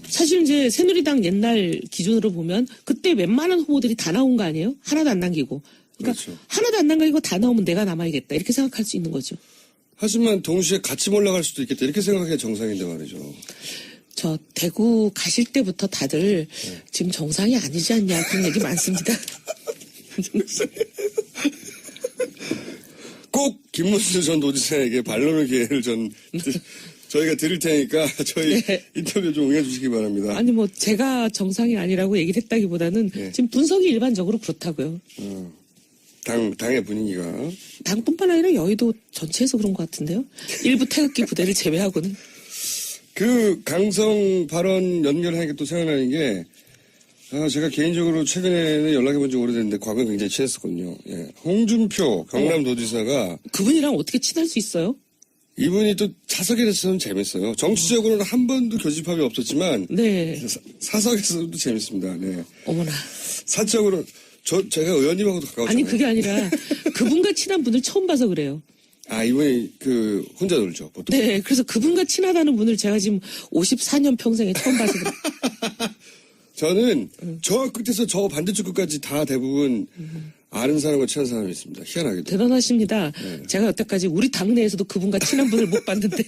사실 이제 새누리당 옛날 기준으로 보면 그때 웬만한 후보들이 다 나온 거 아니에요? 하나도 안 남기고. 그러니까 그렇죠. 하나도 안 남기고 다 나오면 내가 남아야겠다. 이렇게 생각할 수 있는 거죠. 하지만 동시에 같이 올라갈 수도 있겠다. 이렇게 생각해야 정상인데 말이죠. 저 대구 가실 때부터 다들 지금 정상이 아니지 않냐 그런 얘기 많습니다. 꼭 김문수 전 도지사에게 반론의 기회를 저희가 드릴 테니까 저희 네. 인터뷰 좀 응해주시기 바랍니다. 아니 뭐 제가 정상이 아니라고 얘기를 했다기보다는 지금 분석이 일반적으로 그렇다고요. 당의 분위기가. 당뿐만 아니라 여의도 전체에서 그런 것 같은데요. 일부 태극기 부대를 제외하고는. 그 강성 발언 연결하니까 또 생각나는 게 제가 개인적으로 최근에는 연락해본 지 오래됐는데 과거에 굉장히 친했었거든요. 예. 홍준표 경남도지사가 그분이랑 어떻게 친할 수 있어요? 이분이 또 사석에 대해서는 재밌어요. 정치적으로는 한 번도 교집합이 없었지만 네. 사석에서도 재밌습니다. 네. 어머나. 사적으로 제가 의원님하고도 가까웠잖아요. 아니 그게 아니라 그분과 친한 분을 처음 봐서 그래요. 이분이 혼자 놀죠 보통. 네. 그래서 그분과 친하다는 분을 제가 지금 54년 평생에 처음 봐서 그래요. 저는 저 끝에서 저 반대쪽 끝까지 다 대부분 아는 사람과 친한 사람이 있습니다. 희한하게도. 대단하십니다. 네. 제가 여태까지 우리 당내에서도 그분과 친한 분을 못 봤는데.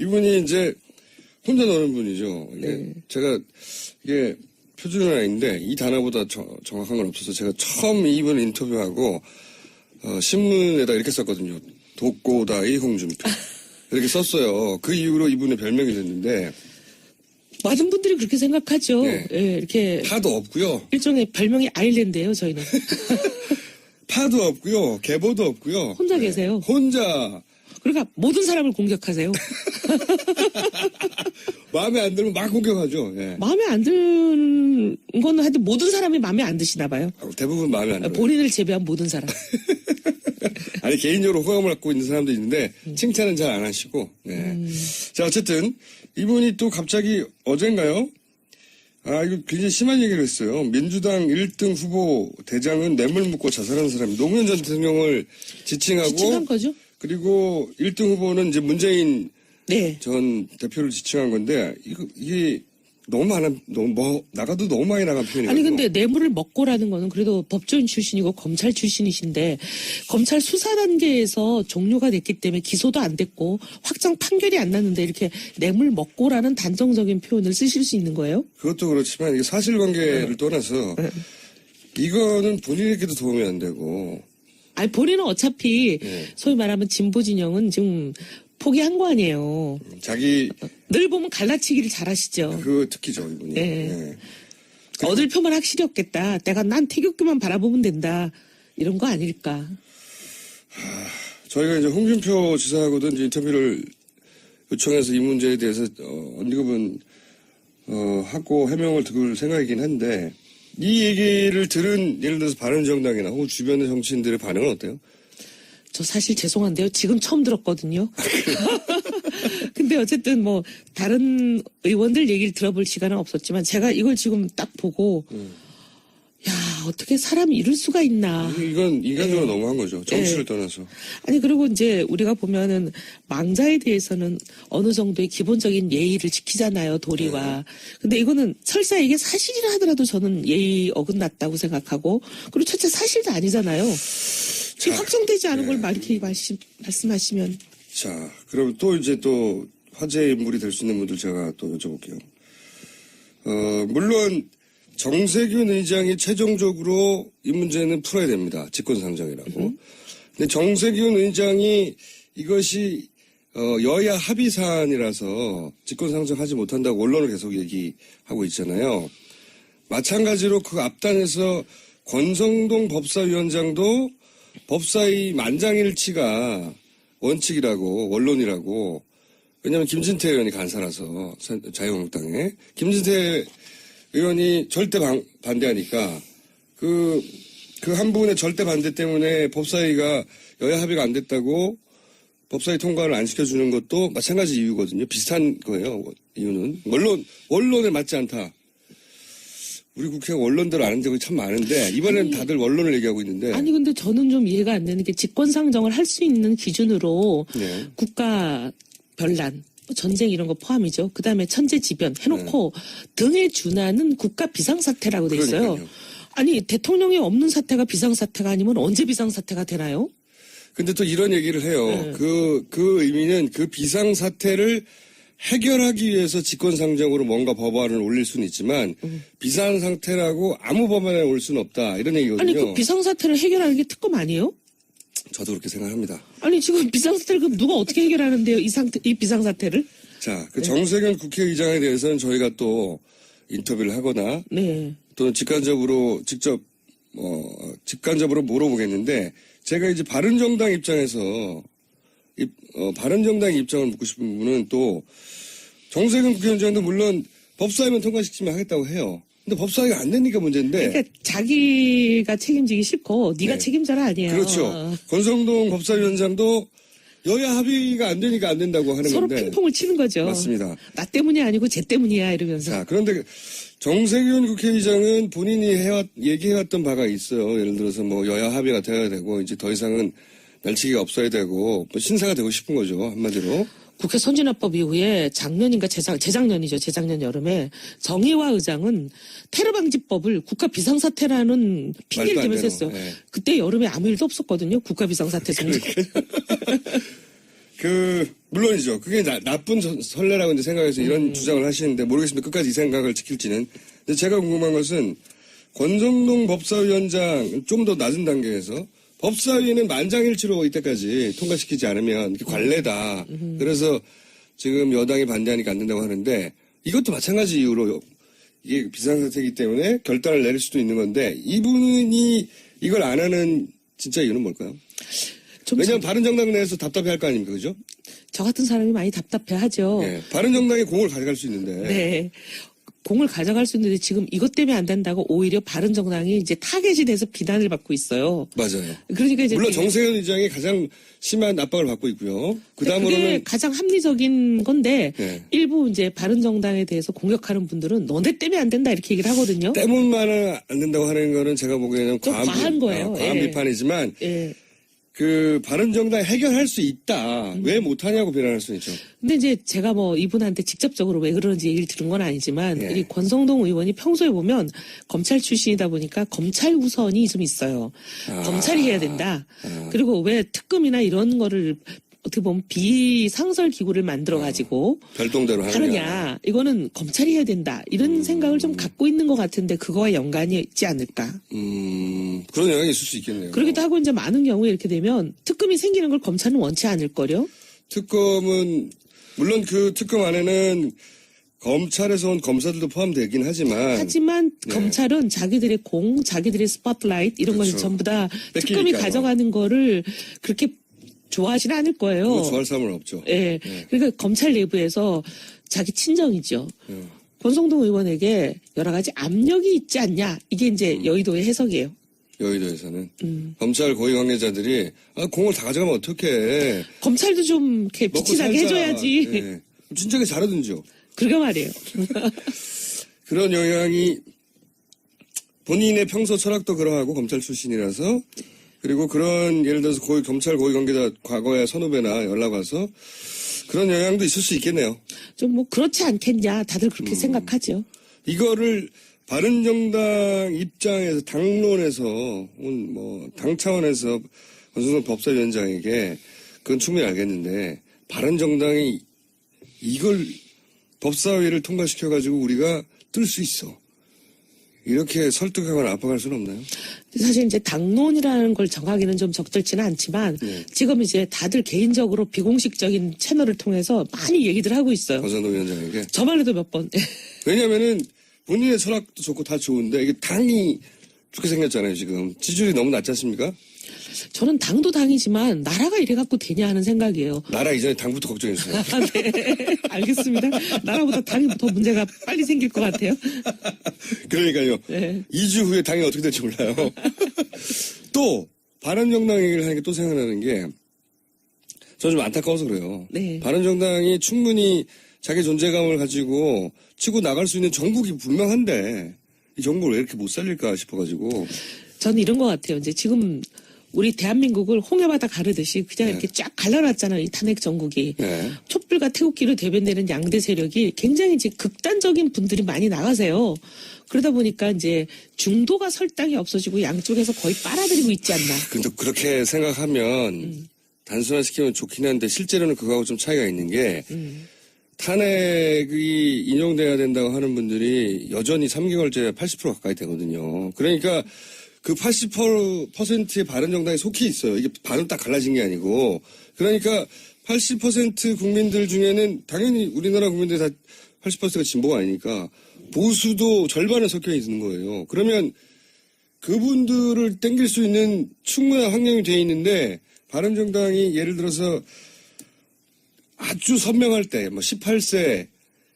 이분이 이제 혼자 노는 분이죠. 네. 제가 이게 표준은 아닌데 이 단어보다 정확한 건 없어서 제가 처음 이분 인터뷰하고 신문에다 이렇게 썼거든요. 독고다이 홍준표. 이렇게 썼어요. 그 이후로 이분의 별명이 됐는데 많은 분들이 그렇게 생각하죠. 네. 예, 이렇게 파도 없고요. 일종의 별명이 아일랜드예요, 저희는. 파도 없고요. 계보도 없고요. 혼자 계세요. 혼자. 그러니까 모든 사람을 공격하세요. 마음에 안 들면 막 공격하죠. 예. 마음에 안 드는 거는 하여튼 모든 사람이 마음에 안 드시나 봐요. 대부분 마음에 안 들어요. 본인을 제외한 모든 사람. 아니 개인적으로 호감을 갖고 있는 사람도 있는데 칭찬은 잘 안 하시고. 네. 자 어쨌든 이분이 또 갑자기 어젠가요? 이거 굉장히 심한 얘기를 했어요. 민주당 1등 후보 대장은 뇌물 묻고 자살한 사람 노무현 전 대통령을 지칭하고 지칭한 거죠? 그리고 1등 후보는 이제 문재인 네. 전 대표를 지칭한 건데 이게 너무 나가도 너무 많이 나간 표현이에요. 아니 근데 뇌물을 먹고라는 거는 그래도 법조인 출신이고 검찰 출신이신데 검찰 수사 단계에서 종료가 됐기 때문에 기소도 안 됐고 확정 판결이 안 났는데 이렇게 뇌물 먹고라는 단정적인 표현을 쓰실 수 있는 거예요? 그것도 그렇지만 이게 사실관계를 떠나서 이거는 본인에게도 도움이 안 되고. 아니 본인은 어차피 소위 말하면 진보 진영은 지금 포기한 거 아니에요. 자기 늘 보면 갈라치기를 잘하시죠. 그 특기죠 이분이. 네. 네. 얻을 표만 확실히 없겠다. 난 태극기만 바라보면 된다. 이런 거 아닐까. 저희가 이제 홍준표 지사하고도 이제 인터뷰를 요청해서 이 문제에 대해서 언급은 하고 해명을 들을 생각이긴 한데 이 얘기를 들은 예를 들어서 바른정당이나 혹은 주변의 정치인들의 반응은 어때요? 저 사실 죄송한데요. 지금 처음 들었거든요. 근데 어쨌든 뭐 다른 의원들 얘기를 들어볼 시간은 없었지만 제가 이걸 지금 딱 보고 야 어떻게 사람이 이럴 수가 있나. 이건 인간적으로 너무한 거죠. 정치를 떠나서. 아니 그리고 이제 우리가 보면은 망자에 대해서는 어느 정도의 기본적인 예의를 지키잖아요. 도리와. 근데 이거는 설사 이게 사실이라 하더라도 저는 예의 어긋났다고 생각하고 그리고 첫째 사실도 아니잖아요. 지금 확정되지 않은 걸 이렇게 말씀하시면. 자, 그럼 또 이제 또 화제의 인물이 될 수 있는 분들 제가 또 여쭤볼게요. 물론 정세균 의장이 최종적으로 이 문제는 풀어야 됩니다. 직권상정이라고. 근데 정세균 의장이 이것이 여야 합의 사안이라서 직권상정하지 못한다고 언론을 계속 얘기하고 있잖아요. 마찬가지로 그 앞단에서 권성동 법사위원장도 법사위 만장일치가 원칙이라고 원론이라고 왜냐하면 김진태 의원이 간사라서 자유한국당에 김진태 의원이 절대 반대하니까 그 한 부분의 절대 반대 때문에 법사위가 여야 합의가 안 됐다고 법사위 통과를 안 시켜주는 것도 마찬가지 이유거든요. 비슷한 거예요. 이유는 원론에 맞지 않다. 우리 국회가 원론대로 아는 적이 참 많은데 이번엔 다들 원론을 얘기하고 있는데 아니 근데 저는 좀 이해가 안 되는 게 직권상정을 할 수 있는 기준으로 네. 국가 변란 전쟁 이런 거 포함이죠. 그다음에 천재지변 해놓고 등에 준하는 국가 비상사태라고 돼 있어요. 그러니까요. 아니 대통령이 없는 사태가 비상사태가 아니면 언제 비상사태가 되나요? 근데 또 이런 얘기를 해요. 네. 그 의미는 그 비상사태를 해결하기 위해서 직권상정으로 뭔가 법안을 올릴 수는 있지만 비상상태라고 아무 법안에 올 수는 없다. 이런 얘기거든요. 아니 그 비상사태를 해결하는 게 특검 아니에요? 저도 그렇게 생각합니다. 아니 지금 비상사태를 그럼 누가 어떻게 해결하는데요? 이 비상사태를? 자, 그 정세균 국회의장에 대해서는 저희가 또 인터뷰를 하거나 네. 또는 직접적으로 물어보겠는데 제가 이제 바른정당 입장에서 바른정당의 입장을 묻고 싶은 부분은 또 정세균 국회의장도 물론 법사위만 통과시키면 하겠다고 해요. 근데 법사위가 안 되니까 문제인데. 그러니까 자기가 책임지기 싫고 네가 네. 책임자라 아니에요. 그렇죠. 권성동 법사위원장도 여야 합의가 안 되니까 안 된다고 하는 서로 건데. 핑퐁을 치는 거죠. 맞습니다. 나 때문이 아니고 쟤 때문이야 이러면서. 자, 그런데 정세균 국회의장은 본인이 얘기해왔던 바가 있어요. 예를 들어서 뭐 여야 합의가 되어야 되고 이제 더 이상은 날치기가 없어야 되고 뭐 신사가 되고 싶은 거죠. 한마디로. 국회 선진화법 이후에 작년인가 재작년이죠. 재작년 여름에 정의화 의장은 테러방지법을 국가 비상사태라는 핑계를 대면서 했어요. 네. 그때 여름에 아무 일도 없었거든요. 국가 비상사태 정도. 물론이죠. 그게 나쁜 선례라고 이제 생각해서 이런 주장을 하시는데 모르겠습니다. 끝까지 이 생각을 지킬지는. 근데 제가 궁금한 것은 권성동 법사위원장 좀 더 낮은 단계에서 법사위는 만장일치로 이때까지 통과시키지 않으면 관례다. 그래서 지금 여당이 반대하니까 안 된다고 하는데 이것도 마찬가지 이유로 이게 비상사태이기 때문에 결단을 내릴 수도 있는 건데 이분이 이걸 안 하는 진짜 이유는 뭘까요? 왜냐하면 바른정당 내에서 답답해할 거 아닙니까, 그죠? 저 같은 사람이 많이 답답해하죠. 네, 바른정당이 공을 가져갈 수 있는데. 네. 공을 가져갈 수 있는데 지금 이것 때문에 안 된다고 오히려 바른정당이 이제 타겟이 돼서 비난을 받고 있어요. 맞아요. 그러니까 이제 물론 정세균 의장이 가장 심한 압박을 받고 있고요. 그다음으로는 그게 가장 합리적인 건데 네. 일부 이제 바른정당에 대해서 공격하는 분들은 너네 때문에 안 된다 이렇게 얘기를 하거든요. 때문만은 안 된다고 하는 거는 제가 보기에는 좀 과한 거예요. 과한 예. 비판이지만 예. 그 바른정당이 해결할 수 있다. 왜 못하냐고 비난할 수 있죠. 근데 이제 제가 뭐 이분한테 직접적으로 왜 그러는지 얘기를 들은 건 아니지만 예. 이 권성동 의원이 평소에 보면 검찰 출신이다 보니까 검찰 우선이 좀 있어요. 검찰이 해야 된다. 그리고 왜 특검이나 이런 거를 어떻게 보면 비상설 기구를 만들어 가지고 별동대로 하느냐. 이거는 검찰이 해야 된다. 이런 생각을 좀 갖고 있는 것 같은데 그거와 연관이 있지 않을까. 그런 영향이 있을 수 있겠네요. 그러기도 하고 이제 많은 경우에 이렇게 되면 특검이 생기는 걸 검찰은 원치 않을 거요. 특검은 물론 그 특검 안에는 검찰에서 온 검사들도 포함되긴 하지만 네. 검찰은 자기들의 자기들의 스포트라이트 이런 걸 그렇죠. 전부 다 뺏기니까요. 특검이 가져가는 거를 그렇게 좋아하지는 않을 거예요. 그거 좋아할 사람은 없죠. 예. 그러니까 검찰 내부에서 자기 친정이죠. 권성동 의원에게 여러 가지 압력이 있지 않냐. 이게 이제 여의도의 해석이에요. 여의도에서는 검찰 고위 관계자들이 공을 다 가져가면 어떡해. 검찰도 좀 이렇게 먹고 빛이 나게 살자. 해줘야지. 네. 진작에 잘하든지요. 그러게 말이에요. 그런 영향이 본인의 평소 철학도 그러하고 검찰 출신이라서 그리고 그런 예를 들어서 검찰 고위 관계자 과거에 선후배나 연락 와서 그런 영향도 있을 수 있겠네요. 좀 뭐 그렇지 않겠냐. 다들 그렇게 생각하죠. 이거를 바른정당 입장에서 당론에서 뭐 당 차원에서 권성동 법사위원장에게 그건 충분히 알겠는데 바른정당이 이걸 법사위를 통과시켜가지고 우리가 뜰 수 있어. 이렇게 설득하거나 압박할 수는 없나요? 사실 이제 당론이라는 걸 정하기는 좀 적절치는 않지만 지금 이제 다들 개인적으로 비공식적인 채널을 통해서 많이 얘기들 하고 있어요. 권선동 위원장에게. 저만 해도 몇 번. 왜냐면은 본인의 철학도 좋고 다 좋은데 이게 당이 죽게 생겼잖아요, 지금. 지지율이 너무 낮지 않습니까? 저는 당도 당이지만 나라가 이래갖고 되냐 하는 생각이에요. 나라 이전에 당부터 걱정했어요. 네, 알겠습니다. 나라보다 당이 더 문제가 빨리 생길 것 같아요. 그러니까요. 네. 2주 후에 당이 어떻게 될지 몰라요. 또 바른정당 얘기를 하니까 또 생각나는 게 저는 좀 안타까워서 그래요. 네. 바른정당이 충분히 자기 존재감을 가지고 치고 나갈 수 있는 정국이 분명한데 이 정국을 왜 이렇게 못 살릴까 싶어가지고. 저는 이런 것 같아요. 이제 지금 우리 대한민국을 홍해바다 가르듯이 그냥 이렇게 쫙 갈라놨잖아요. 이 탄핵 정국이. 촛불과 태극기로 대변되는 양대 세력이 굉장히 이제 극단적인 분들이 많이 나가세요. 그러다 보니까 이제 중도가 설당이 없어지고 양쪽에서 거의 빨아들이고 있지 않나. 근데 그렇게 생각하면 단순화시키면 좋긴 한데 실제로는 그거하고 좀 차이가 있는 게 탄핵이 인용돼야 된다고 하는 분들이 여전히 3개월째 80% 가까이 되거든요. 그러니까 그 80%의 바른정당에 속해 있어요. 이게 반은 딱 갈라진 게 아니고. 그러니까 80% 국민들 중에는 당연히 우리나라 국민들 다 80%가 진보가 아니니까 보수도 절반은 섞여 있는 거예요. 그러면 그분들을 땡길 수 있는 충분한 환경이 돼 있는데 바른정당이 예를 들어서 아주 선명할 때, 뭐 18세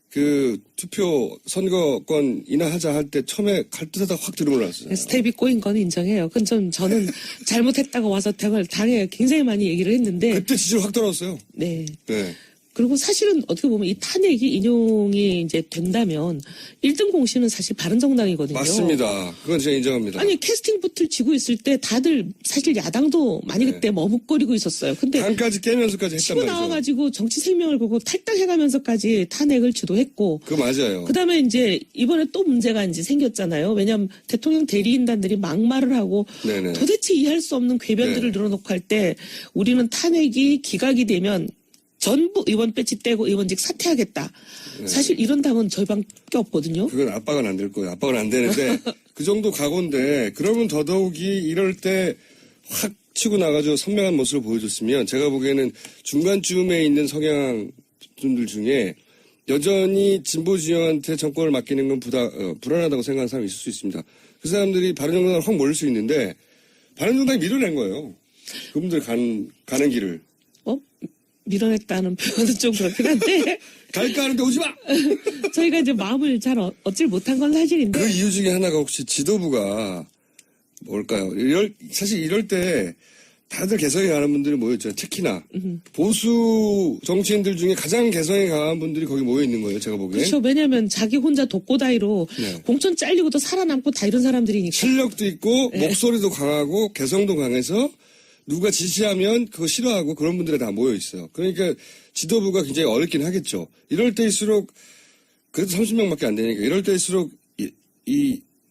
그 투표 선거권 인하하자 할 때 처음에 갈듯하다 확 들어올랐어요. 스텝이 꼬인 건 인정해요. 그건 저는 잘못했다고 와서 당에 굉장히 많이 얘기를 했는데 그때 지지율 확 떨어졌어요. 네. 네. 그리고 사실은 어떻게 보면 이 탄핵이 인용이 이제 된다면 1등 공신은 사실 바른정당이거든요. 맞습니다. 그건 제가 인정합니다. 아니 캐스팅 보트를 쥐고 있을 때 다들 사실 야당도 많이 그때 머뭇거리고 있었어요. 근데 당까지 깨면서까지 했단 치고 말이죠. 나와가지고 정치 생명을 걸고 탈당해가면서까지 탄핵을 주도했고. 그거 맞아요. 그다음에 이제 이번에 또 문제가 이제 생겼잖아요. 왜냐하면 대통령 대리인단들이 막말을 하고 네네. 도대체 이해할 수 없는 궤변들을 늘어놓고 할 때 우리는 탄핵이 기각이 되면 전부 의원 배지 떼고 의원직 사퇴하겠다. 네. 사실 이런 당은 저희 밖에 없거든요. 그건 압박은 안 될 거예요. 압박은 안 되는데 그 정도 각오인데 그러면 더더욱이 이럴 때 확 치고 나가지고 선명한 모습을 보여줬으면 제가 보기에는 중간쯤에 있는 성향 분들 중에 여전히 진보 진영한테 정권을 맡기는 건 불안하다고 생각하는 사람이 있을 수 있습니다. 그 사람들이 바른정당을 확 몰릴 수 있는데 바른정당이 밀어낸 거예요. 그분들 가는 길을. 밀어냈다는 표현은 좀 그렇긴 한데. 갈까 하는데 오지 마! 저희가 이제 마음을 잘 얻질 못한 건 사실인데. 그 이유 중에 하나가 혹시 지도부가 뭘까요? 사실 이럴 때 다들 개성에 강한 분들이 모여있죠. 특히나 보수 정치인들 중에 가장 개성에 강한 분들이 거기 모여있는 거예요. 제가 보기엔. 그렇죠. 왜냐하면 자기 혼자 독고다이로 네. 공천 잘리고도 살아남고 다 이런 사람들이니까. 실력도 있고 네. 목소리도 강하고 개성도 강해서 누가 지시하면 그거 싫어하고 그런 분들이 다 모여있어요. 그러니까 지도부가 굉장히 어렵긴 하겠죠. 이럴 때일수록 그래도 30명밖에 안 되니까 이럴 때일수록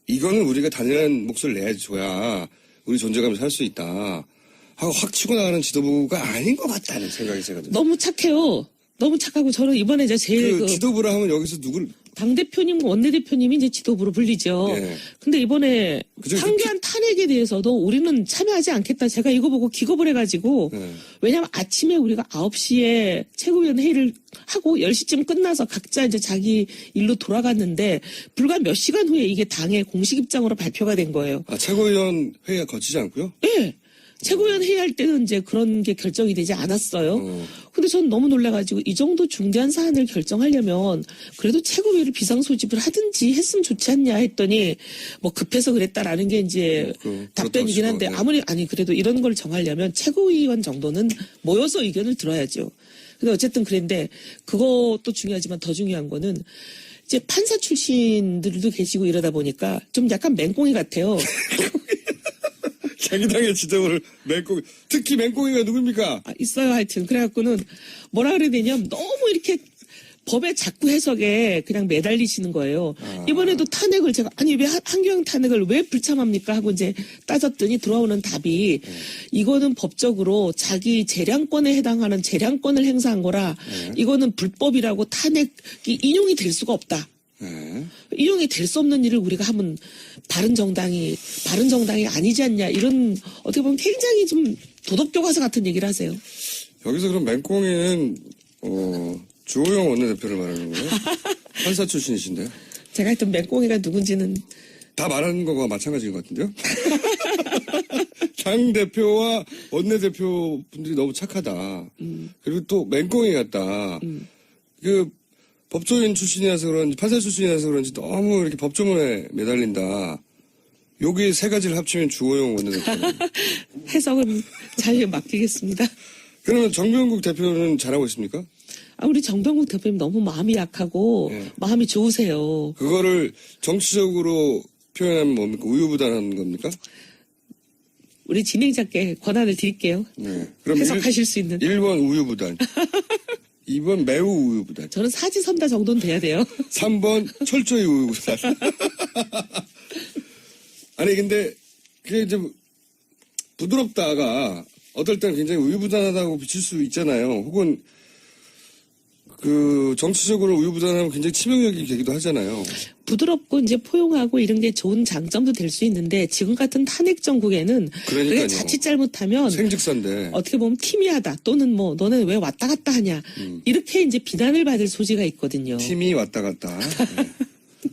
이거는 우리가 단일한 목소리를 내줘야 우리 존재감을 살 수 있다 하고 확 치고 나가는 지도부가 아닌 것 같다는 생각이 제가 들어요. 너무 착해요. 너무 착하고 저는 이번에 이제 제일 지도부라 하면 여기서 누굴 당대표님, 원내대표님이 이제 지도부로 불리죠. 네. 근데 이번에 황교안 탄핵에 대해서도 우리는 참여하지 않겠다. 제가 이거 보고 기겁을 해가지고 왜냐하면 아침에 우리가 9시에 최고위원 회의를 하고 10시쯤 끝나서 각자 이제 자기 일로 돌아갔는데 불과 몇 시간 후에 이게 당의 공식 입장으로 발표가 된 거예요. 아, 최고위원 회의가 거치지 않고요? 네. 최고위원 회의할 때는 이제 그런 게 결정이 되지 않았어요. 근데 전 너무 놀라가지고 이 정도 중대한 사안을 결정하려면 그래도 최고위를 비상소집을 하든지 했으면 좋지 않냐 했더니 뭐 급해서 그랬다라는 게 이제 답변이긴 한데 아니 그래도 이런 걸 정하려면 최고위원 정도는 모여서 의견을 들어야죠. 근데 어쨌든 그런데 그것도 중요하지만 더 중요한 거는 이제 판사 출신들도 계시고 이러다 보니까 좀 약간 맹꽁이 같아요. 자기 당의 지도부를 맹꽁이, 특히 맹꽁이가 누굽니까? 있어요, 하여튼. 그래갖고는 뭐라 그래야 되냐면 너무 이렇게 법의 자꾸 해석에 그냥 매달리시는 거예요. 이번에도 탄핵을 제가, 아니, 왜 한교안 탄핵을 왜 불참합니까? 하고 이제 따졌더니 들어오는 답이 이거는 법적으로 자기 재량권에 해당하는 재량권을 행사한 거라 이거는 불법이라고 탄핵이 인용이 될 수가 없다. 네. 이용이 될 수 없는 일을 우리가 하면 바른 정당이 아니지 않냐 이런 어떻게 보면 굉장히 좀 도덕교과서 같은 얘기를 하세요. 여기서 그럼 맹꽁이는 주호영 원내대표를 말하는 거예요? 판사 출신이신데. 제가 했던 맹꽁이가 누군지는 다 말하는 거와 마찬가지인 것 같은데요? 당 대표와 원내대표 분들이 너무 착하다. 그리고 또 맹꽁이 같다. 그 법조인 출신이라서 그런지 판사 출신이라서 그런지 너무 이렇게 법조문에 매달린다. 여기 세 가지를 합치면 주호영 원내대표. 해석은 자유에 맡기겠습니다. 그러면 정병국 대표는 잘하고 있습니까? 우리 정병국 대표님 너무 마음이 약하고 마음이 좋으세요. 그거를 정치적으로 표현하면 뭡니까? 우유부단한 겁니까? 우리 진행자께 권한을 드릴게요. 네. 그럼 해석하실 수 있는. 1번 우유부단. 2번 매우 우유부단. 저는 사지선다 정도는 돼야 돼요. 3번 철저히 우유부단. 아니 근데 그게 이제 부드럽다가 어떨 때는 굉장히 우유부단하다고 비칠 수 있잖아요. 혹은 그 정치적으로 우유부단하면 굉장히 치명적이 되기도 하잖아요. 부드럽고 이제 포용하고 이런 게 좋은 장점도 될 수 있는데 지금 같은 탄핵 정국에는 그게 자칫 잘못하면 생직선데 어떻게 보면 팀이하다 또는 뭐 너네 왜 왔다 갔다 하냐 이렇게 이제 비난을 받을 소지가 있거든요. 팀이 왔다 갔다. 네.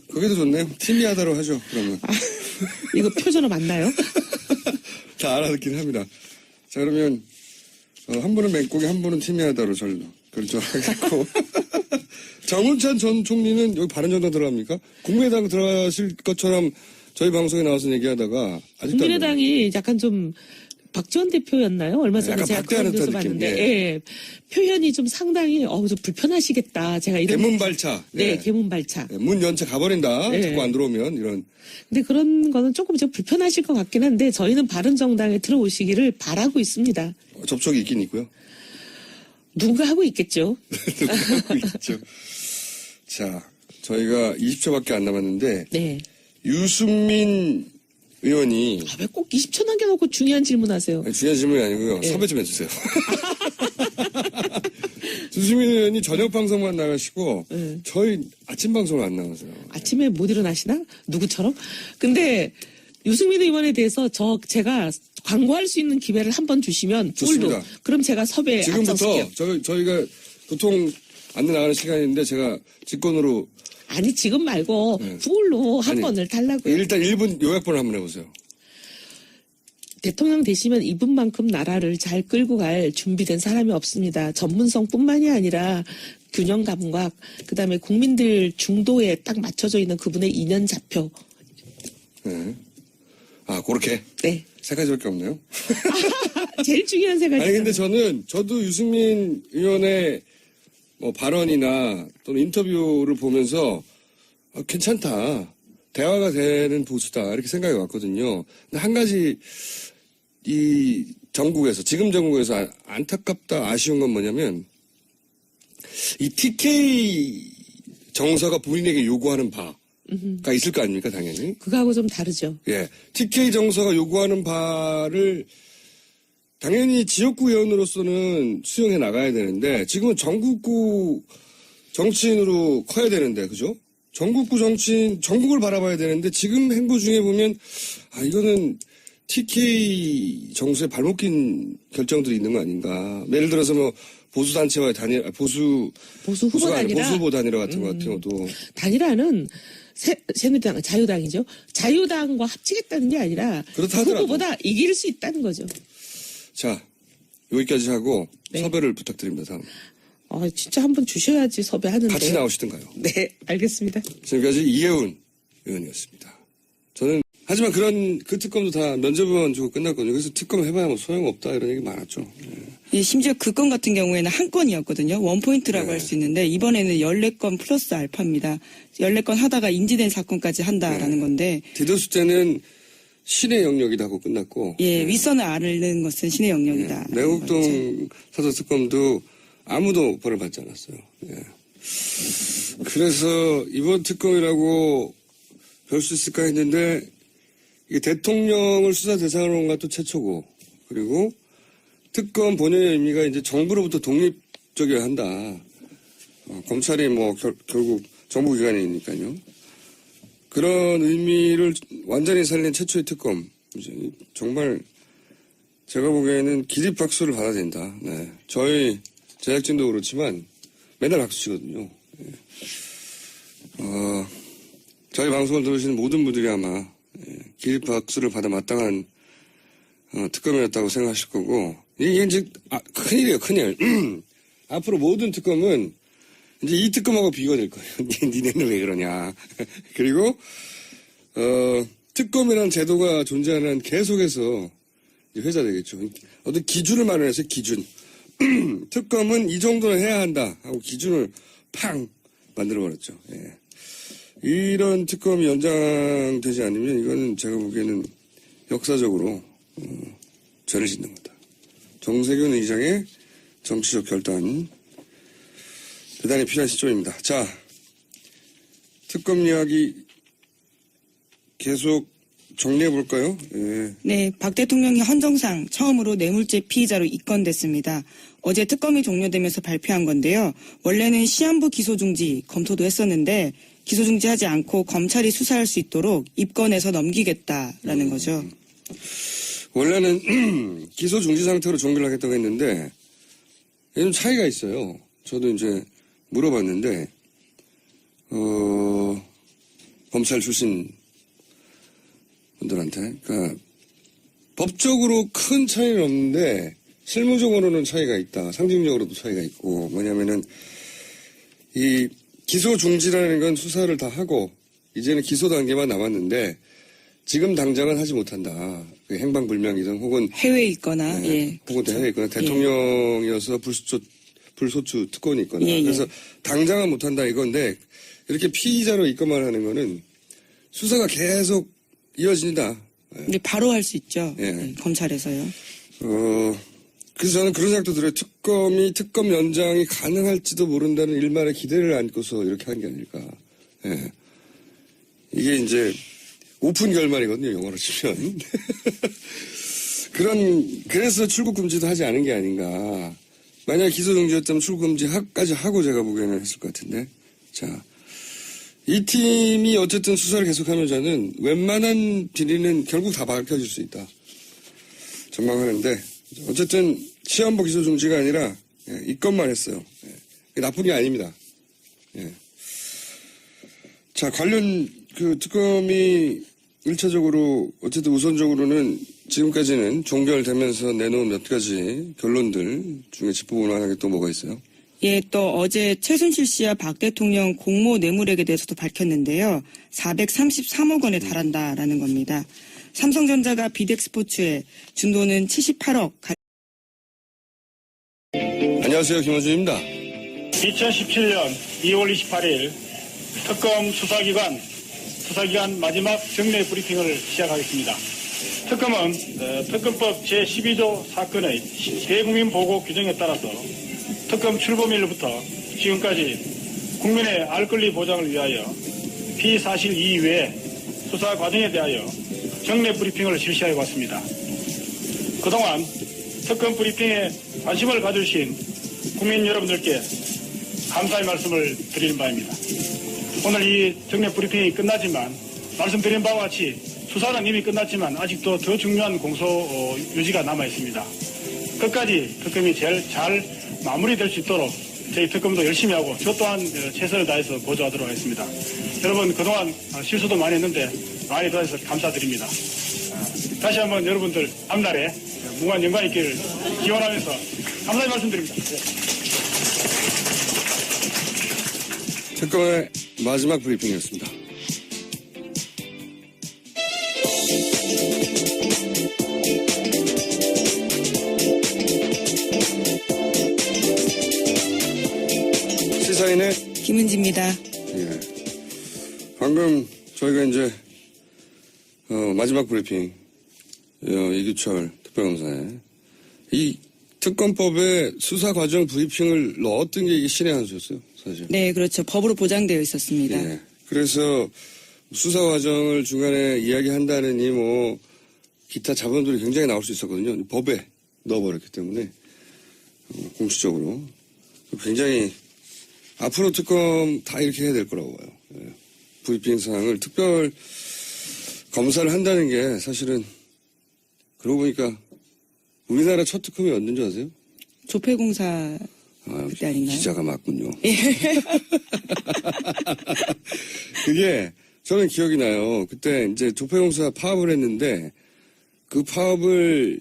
그게 더 좋네요. 팀이 하다로 하죠. 그러면 이거 표준어 맞나요? 다 알아듣긴 합니다. 자 그러면 한 분은 맹꽁이 한 분은 팀이 하다로 결정하겠고 정운찬 전 총리는 여기 바른정당 들어갑니까? 국민의당 들어가실 것처럼 저희 방송에 나와서 얘기하다가 아직도 국민의당이 약간 좀 박지원 대표였나요? 얼마 전에 약간 제가 그런 뉴스 봤는데 예. 표현이 좀 상당히 좀 불편하시겠다. 제가 이런 개문발차. 네, 예. 개문발차. 예, 문 연차 가버린다. 예. 자꾸 안 들어오면 이런. 근데 그런 거는 조금 좀 불편하실 것 같긴 한데 저희는 바른정당에 들어오시기를 바라고 있습니다. 접촉이 있긴 있고요. 누군가 하고 있겠죠. 하고 있죠. 자, 저희가 20초밖에 안 남았는데 네. 유승민 의원이 왜 꼭 20초 남겨놓고 중요한 질문하세요? 아니, 중요한 질문이 아니고요. 네. 섭외 좀 해주세요. 유승민 의원이 저녁 방송만 나가시고 저희 아침 방송을 안 나가세요. 아침에 못 일어나시나? 누구처럼? 근데 유승민 의원에 대해서 제가 광고할 수 있는 기회를 한번 주시면 좋습니다. 그럼 제가 섭외 지금부터 저희가 보통 안내 나가는 시간인데 제가 직권으로 아니 지금 말고 풀로 한 번을 달라고요. 일단 1분 요약본을 한번 해보세요. 대통령 되시면 이분만큼 나라를 잘 끌고 갈 준비된 사람이 없습니다. 전문성뿐만이 아니라 균형 감각, 그다음에 국민들 중도에 딱 맞춰져 있는 그분의 이념 좌표. 네. 아, 그렇게? 네. 세 가지밖에 없네요. 제일 중요한 세 가지. 아니, 근데 저도 유승민 의원의 뭐 발언이나 또는 인터뷰를 보면서 괜찮다. 대화가 되는 보수다. 이렇게 생각이 왔거든요. 근데 한 가지 지금 정국에서 안타깝다, 아쉬운 건 뭐냐면 이 TK 정서가 본인에게 요구하는 바가 있을 거 아닙니까, 당연히. 그거하고 좀 다르죠. 예. TK 정서가 요구하는 바를 당연히 지역구 의원으로서는 수용해 나가야 되는데 지금은 전국구 정치인으로 커야 되는데, 그죠? 전국구 정치인, 전국을 바라봐야 되는데 지금 행보 중에 보면 이거는 TK 정서에 발목 낀 결정들이 있는 거 아닌가. 예를 들어서 뭐 보수단체와의 보수 후보 단일화. 보수 후보 단일화 같은 것도. 단일화는 새누리당, 자유당이죠. 자유당과 합치겠다는 게 아니라 그렇다 하더라도. 후보보다 이길 수 있다는 거죠. 자, 여기까지 하고 섭외를 부탁드립니다. 다음. 진짜 한번 주셔야지 섭외하는데. 같이 나오시든가요. 네, 알겠습니다. 지금까지 이혜훈 의원이었습니다. 저는 하지만 그 특검도 다 면접은 주고 끝났거든요. 그래서 특검 해봐야 뭐 소용없다 이런 얘기 많았죠. 예, 심지어 그 건 같은 경우에는 한 건이었거든요. 원포인트라고 할 수 있는데 이번에는 14건 플러스 알파입니다. 14건 하다가 인지된 사건까지 한다라는 건데. 디도스 때는 신의 영역이다 하고 끝났고. 예, 윗선을 앓는 것은 신의 영역이다. 내곡동 사저 특검도 아무도 벌을 받지 않았어요. 예. 그래서 이번 특검이라고 별 수 있을까 했는데 이게 대통령을 수사 대상으로 한 것도 최초고, 그리고 특검 본연의 의미가 이제 정부로부터 독립적이어야 한다. 검찰이 뭐 결국 정부기관이니까요. 그런 의미를 완전히 살린 최초의 특검. 정말 제가 보기에는 기립박수를 받아야 된다. 네. 저희 제작진도 그렇지만 맨날 박수치거든요. 네. 저희 방송을 들으시는 모든 분들이 아마 기립박수를 받아 마땅한 특검이었다고 생각하실 거고, 이게 이제 큰일이에요, 큰일. 앞으로 모든 특검은 이제 이 특검하고 비교가 될 거예요. 니네는 왜 그러냐. 그리고 특검이라는 제도가 존재하는 한 계속해서 회자되겠죠. 어떤 기준을 마련해서 기준. 특검은 이 정도는 해야 한다 하고 기준을 팡 만들어버렸죠. 예. 이런 특검이 연장되지 않으면 이거는 제가 보기에는 역사적으로 죄를 짓는 거다. 정세균 의장의 정치적 결단 대단히 필요한 시점입니다. 자, 특검 이야기 계속 정리해 볼까요? 예. 네, 박 대통령이 헌정상 처음으로 뇌물죄 피의자로 입건됐습니다. 어제 특검이 종료되면서 발표한 건데요. 원래는 시한부 기소중지 검토도 했었는데 기소중지하지 않고 검찰이 수사할 수 있도록 입건해서 넘기겠다라는 거죠. 원래는 기소중지 상태로 종결을 하겠다고 했는데 좀 차이가 있어요. 저도 이제 물어봤는데 검찰 출신 분들한테. 그러니까 법적으로 큰 차이는 없는데 실무적으로는 차이가 있다. 상징적으로도 차이가 있고, 뭐냐면은 이 기소 중지라는 건 수사를 다 하고 이제는 기소 단계만 남았는데 지금 당장은 하지 못한다. 행방불명이든 혹은 해외에 있거나, 네, 예, 혹은 그렇죠. 해외에 있거나 대통령이어서 불소추 특권이 있거나. 예, 예. 그래서 당장은 못한다 이건데 이렇게 피의자로 입건만 하는 거는 수사가 계속 이어진다. 근데 바로 할 수 있죠. 예. 네, 검찰에서요. 그래서 저는 그런 생각도 들어요. 특검 연장이 가능할지도 모른다는 일말의 기대를 안고서 이렇게 한 게 아닐까. 예. 이게 이제 오픈 결말이거든요, 영어로 치면. 그래서 출국 금지도 하지 않은 게 아닌가. 만약에 기소중지였다면 출국 금지까지 하고 제가 보기에는 했을 것 같은데. 자. 이 팀이 어쨌든 수사를 계속하면서는 웬만한 비리는 결국 다 밝혀질 수 있다. 전망하는데 어쨌든 시한부 기소 중지가 아니라 입건만 했어요. 나쁜 게 아닙니다. 예. 자, 관련 그 특검이 1차적으로 어쨌든 우선적으로는 지금까지는 종결되면서 내놓은 몇 가지 결론들 중에 짚어볼 만한 게 또 뭐가 있어요? 예, 또 어제 최순실 씨와 박 대통령 공모 뇌물액에 대해서도 밝혔는데요. 433억 원에 달한다라는 겁니다. 삼성전자가 비덱스포츠에 준 돈은 78억. 안녕하세요, 김원준입니다. 2017년 2월 28일 특검 수사기관 마지막 정례 브리핑을 시작하겠습니다. 특검은 특검법 제12조 사건의 대국민 보고 규정에 따라서 특검 출범일부터 지금까지 국민의 알 권리 보장을 위하여 피사실 이외에 수사 과정에 대하여 정례 브리핑을 실시해 왔습니다. 그동안 특검 브리핑에 관심을 가주신 국민 여러분들께 감사의 말씀을 드리는 바입니다. 오늘 이 정례 브리핑이 끝나지만 말씀드린 바와 같이 수사는 이미 끝났지만 아직도 더 중요한 공소 유지가 남아 있습니다. 끝까지 특검이 제일 잘 마무리될 수 있도록 저희 특검도 열심히 하고 저 또한 최선을 다해서 보조하도록 하겠습니다. 여러분 그동안 실수도 많이 했는데 많이 도와주셔서 감사드립니다. 다시 한번 여러분들 앞날에 무한 영광 있기를 기원하면서 감사의 말씀드립니다. 특검의 마지막 브리핑이었습니다. 시사인의 김은지입니다. 예. 방금 저희가 이제 마지막 브리핑 이규철 특별검사의 이 특검법의 수사 과정 브리핑을 넣었던 게 이게 신의 한 수였어요, 사실. 네, 그렇죠. 법으로 보장되어 있었습니다. 예. 그래서 수사 과정을 중간에 이야기한다느니 뭐 기타 자본들이 굉장히 나올 수 있었거든요. 법에 넣어버렸기 때문에 공식적으로 굉장히 앞으로 특검 다 이렇게 해야 될 거라고 봐요. 예. 브리핑 사항을 특별 검사를 한다는 게 사실은 그러고 보니까 우리나라 첫 특검이 언제인 줄 아세요? 조폐공사 그때 아닌가요? 기자가 맞군요. 그게 저는 기억이 나요. 그때 이제 조폐공사 파업을 했는데 그 파업을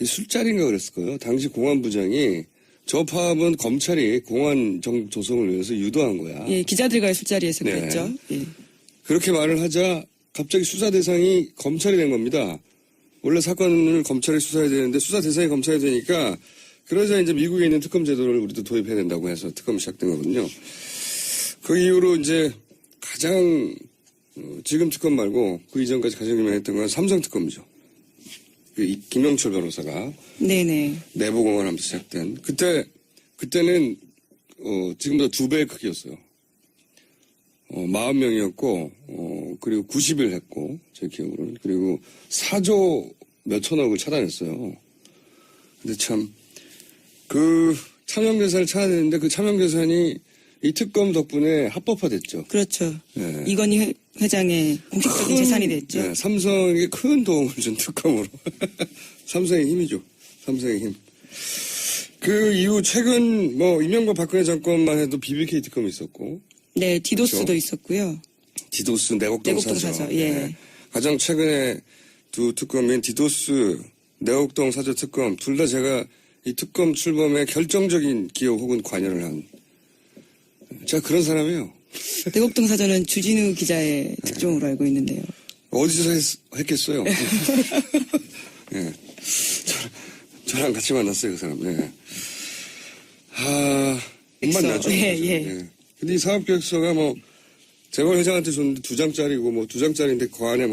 술자리인가 그랬을 거예요. 당시 공안부장이 저 파업은 검찰이 공안 조성을 위해서 유도한 거야. 예, 기자들과의 술자리에서 네. 그랬죠. 예. 그렇게 말을 하자 갑자기 수사 대상이 검찰이 된 겁니다. 원래 사건을 검찰이 수사해야 되는데 수사 대상이 검찰이 되니까 그러자 이제 미국에 있는 특검 제도를 우리도 도입해야 된다고 해서 특검이 시작된 거거든요. 그 이후로 이제 가장 지금 특검 말고 그 이전까지 가장 유명했던 건 삼성 특검이죠. 김영철 변호사가 네네. 내부공헌하면서 시작된 그때는 지금보다 2배의 크기였어요. 40명이었고 그리고 90일 했고 제 기억으로는 그리고 4조 몇천억을 차단했어요. 근데 참 그 차명 계산을 찾아내는데 그 차명 계산이 이 특검 덕분에 합법화됐죠. 그렇죠. 네. 이건희 회장의 공식적인 재산이 됐죠. 네, 삼성에게 큰 도움을 준 특검으로. 삼성의 힘이죠. 삼성의 힘. 그 이후 최근 이명박 박근혜 정권만 해도 BBK 특검이 있었고. 네, 디도스도 그렇죠? 있었고요. 디도스 내곡동 사저. 예. 네. 가장 최근에 두 특검인 디도스 내곡동 사저 특검 둘 다 제가 이 특검 출범에 결정적인 기여 혹은 관여를 한 제가 그런 사람이에요. 내곡동 사전은 주진우 기자의 특종으로 알고 있는데요. 어디서 했겠어요? 예. 저랑 같이 만났어요, 그 사람. 예. 못 만나죠. 예. 근데 이 사업계획서가 재벌 회장한테 줬는데 2장짜리고 2장짜리인데 그 안에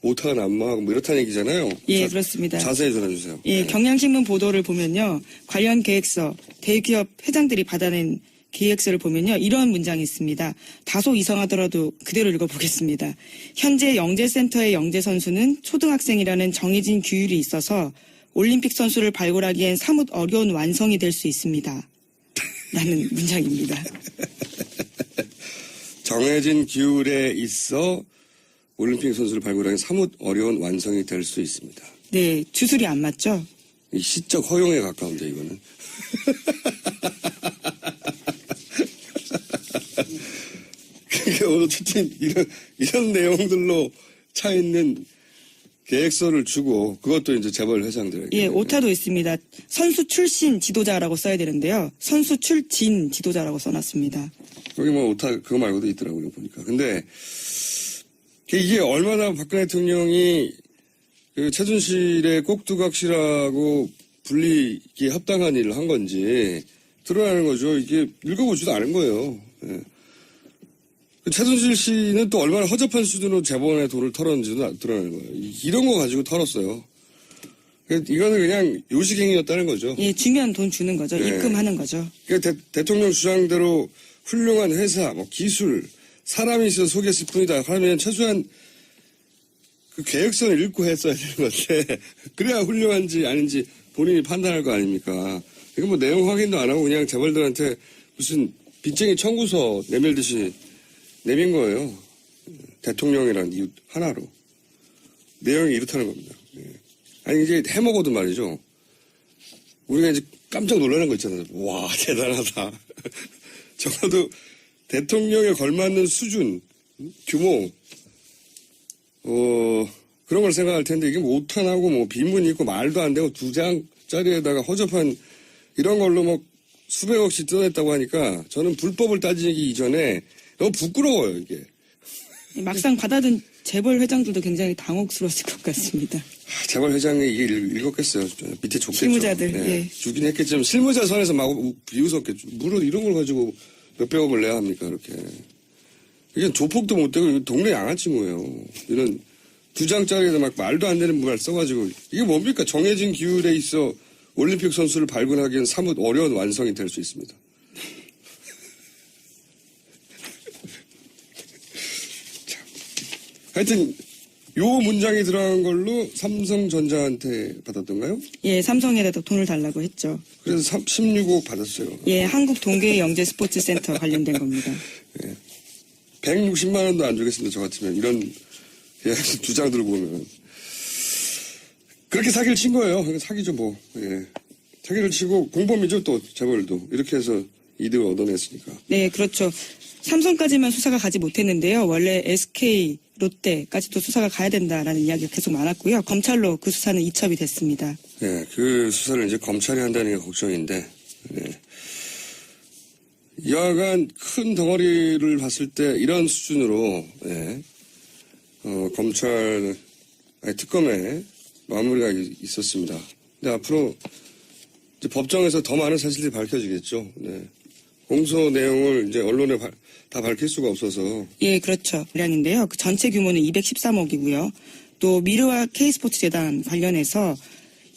오타가 난무하고 이렇다는 얘기잖아요. 예, 그렇습니다. 자세히 전해주세요. 예, 경향신문 보도를 보면요. 관련 계획서, 대기업 회장들이 받아낸 계획서를 보면요. 이런 문장이 있습니다. 다소 이상하더라도 그대로 읽어보겠습니다. 현재 영재센터의 영재 선수는 초등학생이라는 정해진 규율이 있어서 올림픽 선수를 발굴하기엔 사뭇 어려운 완성이 될 수 있습니다. 라는 문장입니다. 정해진 규율에 있어 올림픽 선수를 발굴하기엔 사뭇 어려운 완성이 될 수 있습니다. 네, 주술이 안 맞죠? 이 시적 허용에 가까운데 이거는. 그게 어쨌든 이런 내용들로 차 있는 계획서를 주고 그것도 이제 재벌 회장들에게. 예, 오타도 있습니다. 선수 출신 지도자라고 써야 되는데요. 선수 출진 지도자라고 써놨습니다. 여기 오타 그거 말고도 있더라고요 보니까. 근데 이게 얼마나 박근혜 대통령이 그 최순실의 꼭두각시라고 불리기에 합당한 일을 한 건지 드러나는 거죠. 이게 읽어보지도 않은 거예요. 예. 최순실 씨는 또 얼마나 허접한 수준으로 재벌의 돈을 털었는지도 드러나는 거예요. 이런 거 가지고 털었어요. 이거는 그냥 요식행위였다는 거죠. 예, 주면 돈 주는 거죠. 네. 입금하는 거죠. 그러니까 대통령 주장대로 훌륭한 회사, 기술, 사람이 있어서 속였을 뿐이다. 하면 최소한 그 계획서를 읽고 했어야 되는 건데 그래야 훌륭한지 아닌지 본인이 판단할 거 아닙니까? 이거 내용 확인도 안 하고 그냥 재벌들한테 무슨 빚쟁이 청구서 내밀듯이 내민 거예요. 대통령이라는 이유 하나로. 내용이 이렇다는 겁니다. 아니, 이제 해먹어도 말이죠. 우리가 이제 깜짝 놀라는 거 있잖아요. 와, 대단하다. 적어도 대통령에 걸맞는 수준, 규모, 그런 걸 생각할 텐데 이게 오탄하고 비문이 있고 말도 안 되고 2장짜리에다가 허접한 이런 걸로 수백억씩 뜯어냈다고 하니까 저는 불법을 따지기 이전에 너무 부끄러워요, 이게. 막상 받아든 재벌 회장들도 굉장히 당혹스러웠을 것 같습니다. 재벌 회장이 이게 읽었겠어요. 밑에 좋겠죠. 실무자들, 네. 예. 주긴 했겠지만 실무자 선에서 막 비웃었겠죠. 물론 이런 걸 가지고 몇백억을 내야 합니까, 그렇게. 이게 조폭도 못 되고 동네 양아치모예요. 이런 2장짜리에다 막 말도 안 되는 말 써가지고 이게 뭡니까? 정해진 규율에 있어 올림픽 선수를 발굴하기엔 사뭇 어려운 완성이 될 수 있습니다. 하여튼 요 문장이 들어간 걸로 삼성전자한테 받았던가요? 예, 삼성에다 돈을 달라고 했죠. 그래서 16억 받았어요. 예, 한국동계영재스포츠센터 관련된 겁니다. 160만 원도 안 주겠습니다. 저 같으면. 이런 주장들을 보면. 그렇게 사기를 친 거예요. 사기죠 뭐. 예. 사기를 치고 공범이죠 또 재벌도. 이렇게 해서 이득을 얻어냈으니까. 네, 그렇죠. 삼성까지만 수사가 가지 못했는데요. 원래 SK, 롯데까지도 수사가 가야 된다라는 이야기가 계속 많았고요. 검찰로 그 수사는 이첩이 됐습니다. 네, 그 수사를 이제 검찰이 한다는 게 걱정인데, 네. 여하간 큰 덩어리를 봤을 때 이런 수준으로, 네. 특검에 마무리가 있었습니다. 근데 앞으로 이제 법정에서 더 많은 사실들이 밝혀지겠죠. 네. 공소 내용을 이제 언론에 다 밝힐 수가 없어서. 예, 그렇죠. 이라는데요. 그 전체 규모는 213억이고요. 또 미르와 K스포츠재단 관련해서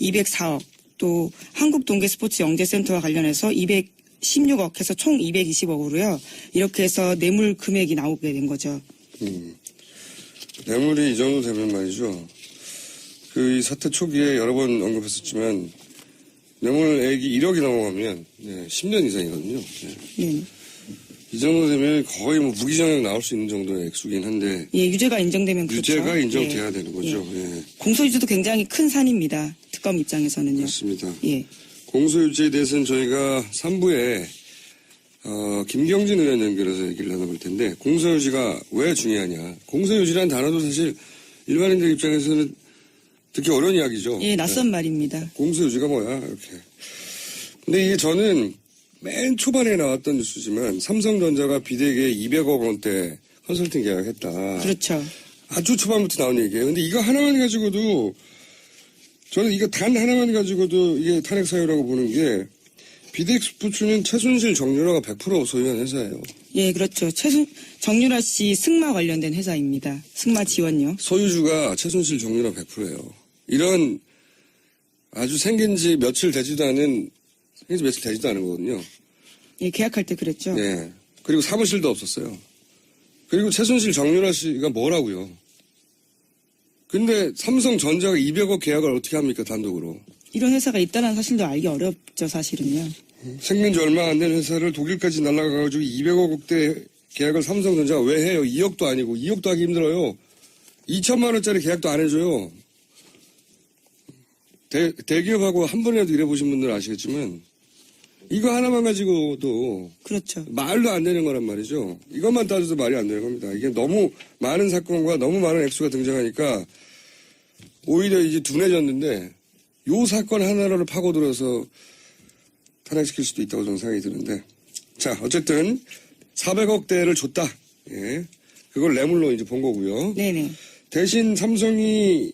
204억, 또 한국동계스포츠영재센터와 관련해서 216억 해서 총 220억으로요. 이렇게 해서 뇌물 금액이 나오게 된 거죠. 뇌물이 이 정도 되면 말이죠. 그 이 사태 초기에 여러 번 언급했었지만 뇌물액이 1억이 넘어가면 10년 이상이거든요. 네. 이 정도 되면 거의 뭐 무기징역 나올 수 있는 정도의 액수긴 한데. 예, 유죄가 인정되면 그렇죠. 유죄가 인정돼야 되는 거죠. 예. 공소유지도 굉장히 큰 산입니다. 특검 입장에서는요. 맞습니다. 예. 공소유지에 대해서는 저희가 3부에 김경진 의원 연결해서 얘기를 나눠볼 텐데 공소유지가 왜 중요하냐. 공소유지라는 단어도 사실 일반인들 입장에서는 듣기 어려운 이야기죠. 예, 낯선 말입니다. 공소유지가 뭐야 이렇게. 근데 이게 저는 맨 초반에 나왔던 뉴스지만 삼성전자가 비대기에 200억 원대 컨설팅 계약했다. 그렇죠. 아주 초반부터 나온 얘기예요. 근데 이거 하나만 가지고도 저는 이거 단 하나만 가지고도 이게 탄핵 사유라고 보는 게 비덱스포츠는 최순실 정유라가 100% 소유한 회사예요. 예, 그렇죠. 정유라 씨 승마 관련된 회사입니다. 승마 지원요. 소유주가 최순실 정유라 100%예요. 이런 아주 생긴 지 며칠 되지도 않은 거거든요. 예, 계약할 때 그랬죠. 네. 그리고 사무실도 없었어요. 그리고 최순실 정유라 씨가 뭐라고요. 근데 삼성전자가 200억 계약을 어떻게 합니까, 단독으로. 이런 회사가 있다는 사실도 알기 어렵죠, 사실은요. 생긴 지 얼마 안 된 회사를 독일까지 날아가가지고 200억대 계약을 삼성전자가 왜 해요? 2억도 아니고 2억도 하기 힘들어요. 2천만 원짜리 계약도 안 해줘요. 대기업하고 한 번이라도 일해보신 분들 아시겠지만 이거 하나만 가지고도 그렇죠. 말도 안 되는 거란 말이죠. 이것만 따져도 말이 안 되는 겁니다. 이게 너무 많은 사건과 너무 많은 액수가 등장하니까 오히려 이제 둔해졌는데 요 사건 하나를 파고들어서 탄핵시킬 수도 있다고 저는 생각이 드는데 자 어쨌든 400억대를 줬다. 예. 그걸 뇌물로 이제 본 거고요. 네네. 대신 삼성이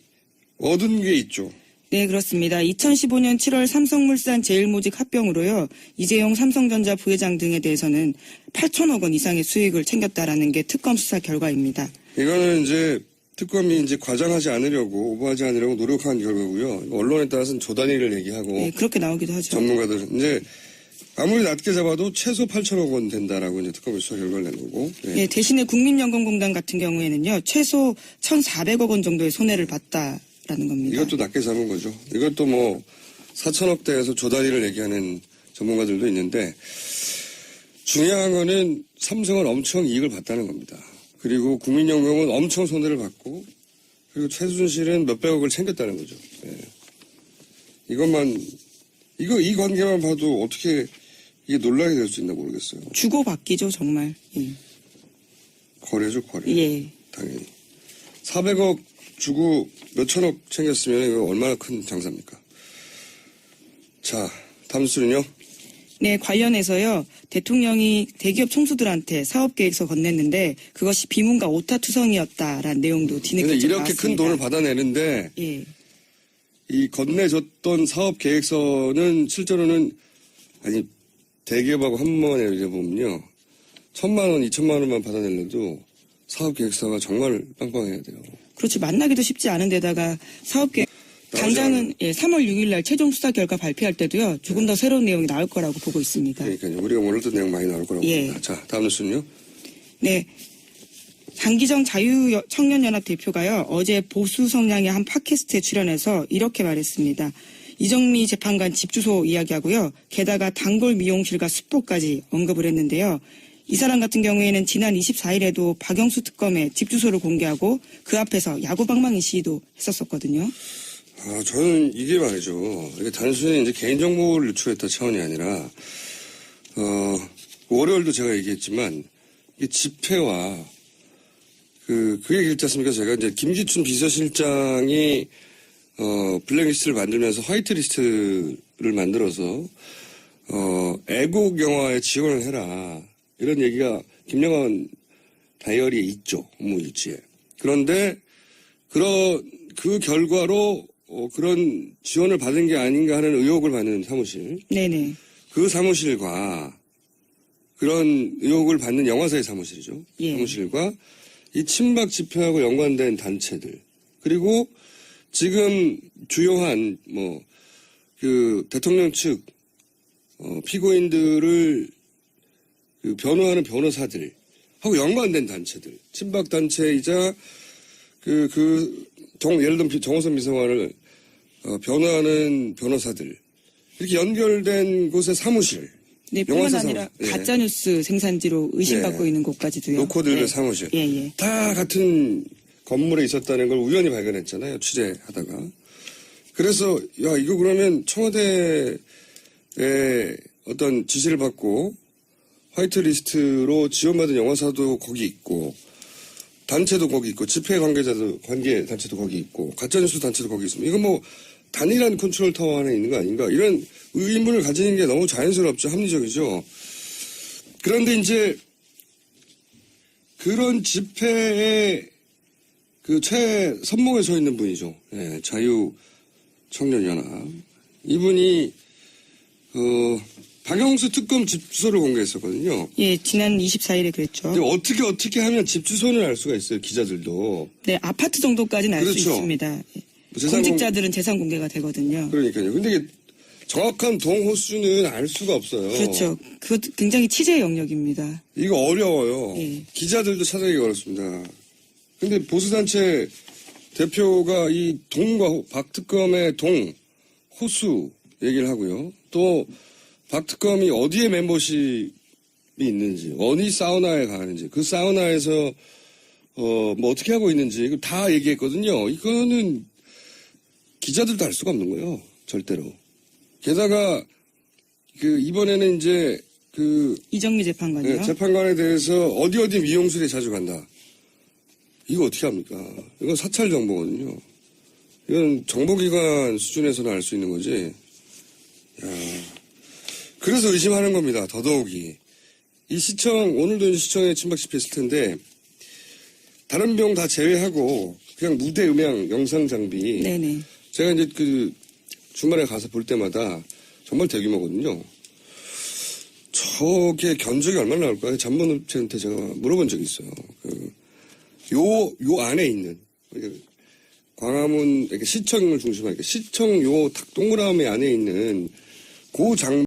얻은 게 있죠. 네, 그렇습니다. 2015년 7월 삼성물산 제일모직 합병으로요. 이재용 삼성전자 부회장 등에 대해서는 8천억 원 이상의 수익을 챙겼다라는 게 특검 수사 결과입니다. 이거는 이제 특검이 이제 과장하지 않으려고 오버하지 않으려고 노력한 결과고요. 언론에 따라서는 조단위를 얘기하고. 네, 그렇게 나오기도 하죠. 전문가들 이제 아무리 낮게 잡아도 최소 8천억 원 된다라고 이제 특검이 수사 결과를 낸 거고. 네. 네, 대신에 국민연금공단 같은 경우에는요. 최소 1,400억 원 정도의 손해를 봤다라는 겁니다. 이것도 낮게 잡은 거죠. 이것도 뭐 4천억대에서 조단위를 얘기하는 전문가들도 있는데 중요한 거는 삼성은 엄청 이익을 봤다는 겁니다. 그리고 국민연금은 엄청 손해를 봤고 그리고 최순실은 몇백억을 챙겼다는 거죠. 네. 이 관계만 봐도 어떻게 이게 논란이 될 수 있나 모르겠어요. 주고받기죠, 정말. 예. 거래죠, 거래. 예. 당연히. 400억 주고 몇천억 챙겼으면 이거 얼마나 큰 장사입니까? 자, 다음 뉴스는요. 네, 관련해서요. 대통령이 대기업 총수들한테 사업계획서 건넸는데 그것이 비문과 오타투성이었다라는 내용도 뒤늦게 근데 이렇게 나왔습니다. 큰 돈을 받아내는데 예. 이 건네줬던 사업계획서는 실제로는 대기업하고 한 번에 이제 보면요. 1,000만 원, 2천만 원만 받아내려도 사업계획서가 정말 빵빵해야 돼요. 그렇지, 만나기도 쉽지 않은 데다가 사업계획 당장은 3월 6일 날 최종 수사 결과 발표할 때도요. 조금 더 새로운 내용이 나올 거라고 보고 있습니다. 그러니까요. 우리가 몰랐던 내용 많이 나올 거라고 봅니다. 자, 다음 뉴스는요. 네. 장기정 자유청년연합 대표가요, 어제 보수 성향의 한 팟캐스트에 출연해서 이렇게 말했습니다. 이정미 재판관 집 주소 이야기하고요. 게다가 단골 미용실과 숯보까지 언급을 했는데요. 이 사람 같은 경우에는 지난 24일에도 박영수 특검의 집 주소를 공개하고 그 앞에서 야구방망이 시위도 했었었거든요. 저는 이게 말이죠. 이게 단순히 이제 개인정보를 유출했다 차원이 아니라, 월요일도 제가 얘기했지만, 이 집회와, 그 얘기 있지 않습니까? 제가 이제 김기춘 비서실장이, 블랙리스트를 만들면서 화이트리스트를 만들어서, 애국 영화에 지원을 해라. 이런 얘기가 김영환 다이어리에 있죠. 업무일지에. 그런데, 그 결과로, 그런 지원을 받은 게 아닌가 하는 의혹을 받는 사무실. 네네. 그 사무실과 그런 의혹을 받는 영화사의 사무실이죠. 예. 사무실과 이 친박 집회하고 연관된 단체들. 그리고 지금 주요한 대통령 측 피고인들을 변호하는 변호사들하고 연관된 단체들. 친박 단체이자 예를 들면 정호선 비서관을 변호하는 변호사들 이렇게 연결된 곳의 사무실, 네, 뿐만 아니라 가짜뉴스 생산지로 의심받고 있는 곳까지도요. 노코들의 사무실 다 같은 건물에 있었다는 걸 우연히 발견했잖아요. 취재하다가. 그래서 이거 그러면 청와대의 어떤 지시를 받고 화이트리스트로 지원받은 영화사도 거기 있고 단체도 거기 있고 집회 관계 단체도 거기 있고 가짜뉴스 단체도 거기 있습니다. 이거 단일한 컨트롤 타워 안에 있는 거 아닌가 이런 의문을 가지는 게 너무 자연스럽죠. 합리적이죠. 그런데 이제 그런 집회에 최선봉에 서 있는 분이죠. 예, 자유청년연합. 이분이 박영수 특검 집 주소를 공개했었거든요. 예, 지난 24일에 그랬죠. 근데 어떻게 하면 집 주소는 알 수가 있어요, 기자들도. 네, 아파트 정도까지는 알 수 그렇죠. 있습니다. 공직자들은 재산 공개가 되거든요. 그러니까요. 근데 이게 정확한 동호수는 알 수가 없어요. 그렇죠. 그것도 굉장히 취재 영역입니다. 이거 어려워요. 예. 기자들도 찾아내기 어렵습니다. 근데 보수단체 대표가 이 동과 박 특검의 호수 얘기를 하고요. 또 박 특검이 어디에 멤버십이 있는지, 어디 사우나에 가는지, 그 사우나에서 어떻게 하고 있는지 이거 다 얘기했거든요. 이거는 기자들도 알 수가 없는 거예요. 절대로. 게다가 이번에는 이제 이정미 재판관이요. 네, 재판관에 대해서 어디 미용실에 자주 간다. 이거 어떻게 합니까? 이건 사찰 정보거든요. 이건 정보기관 수준에서는 알 수 있는 거지. 그래서 의심하는 겁니다. 더더욱이. 이 오늘도 이제 시청에 친박 집회했을 텐데, 다른 병 다 제외하고, 그냥 무대 음향, 영상 장비. 네네. 제가 이제 주말에 가서 볼 때마다 정말 대규모거든요. 저게 견적이 얼마나 나올까요? 잠본업체한테 제가 물어본 적이 있어요. 요 안에 있는, 광화문, 시청을 중심으로, 시청 요 동그라미 안에 있는 그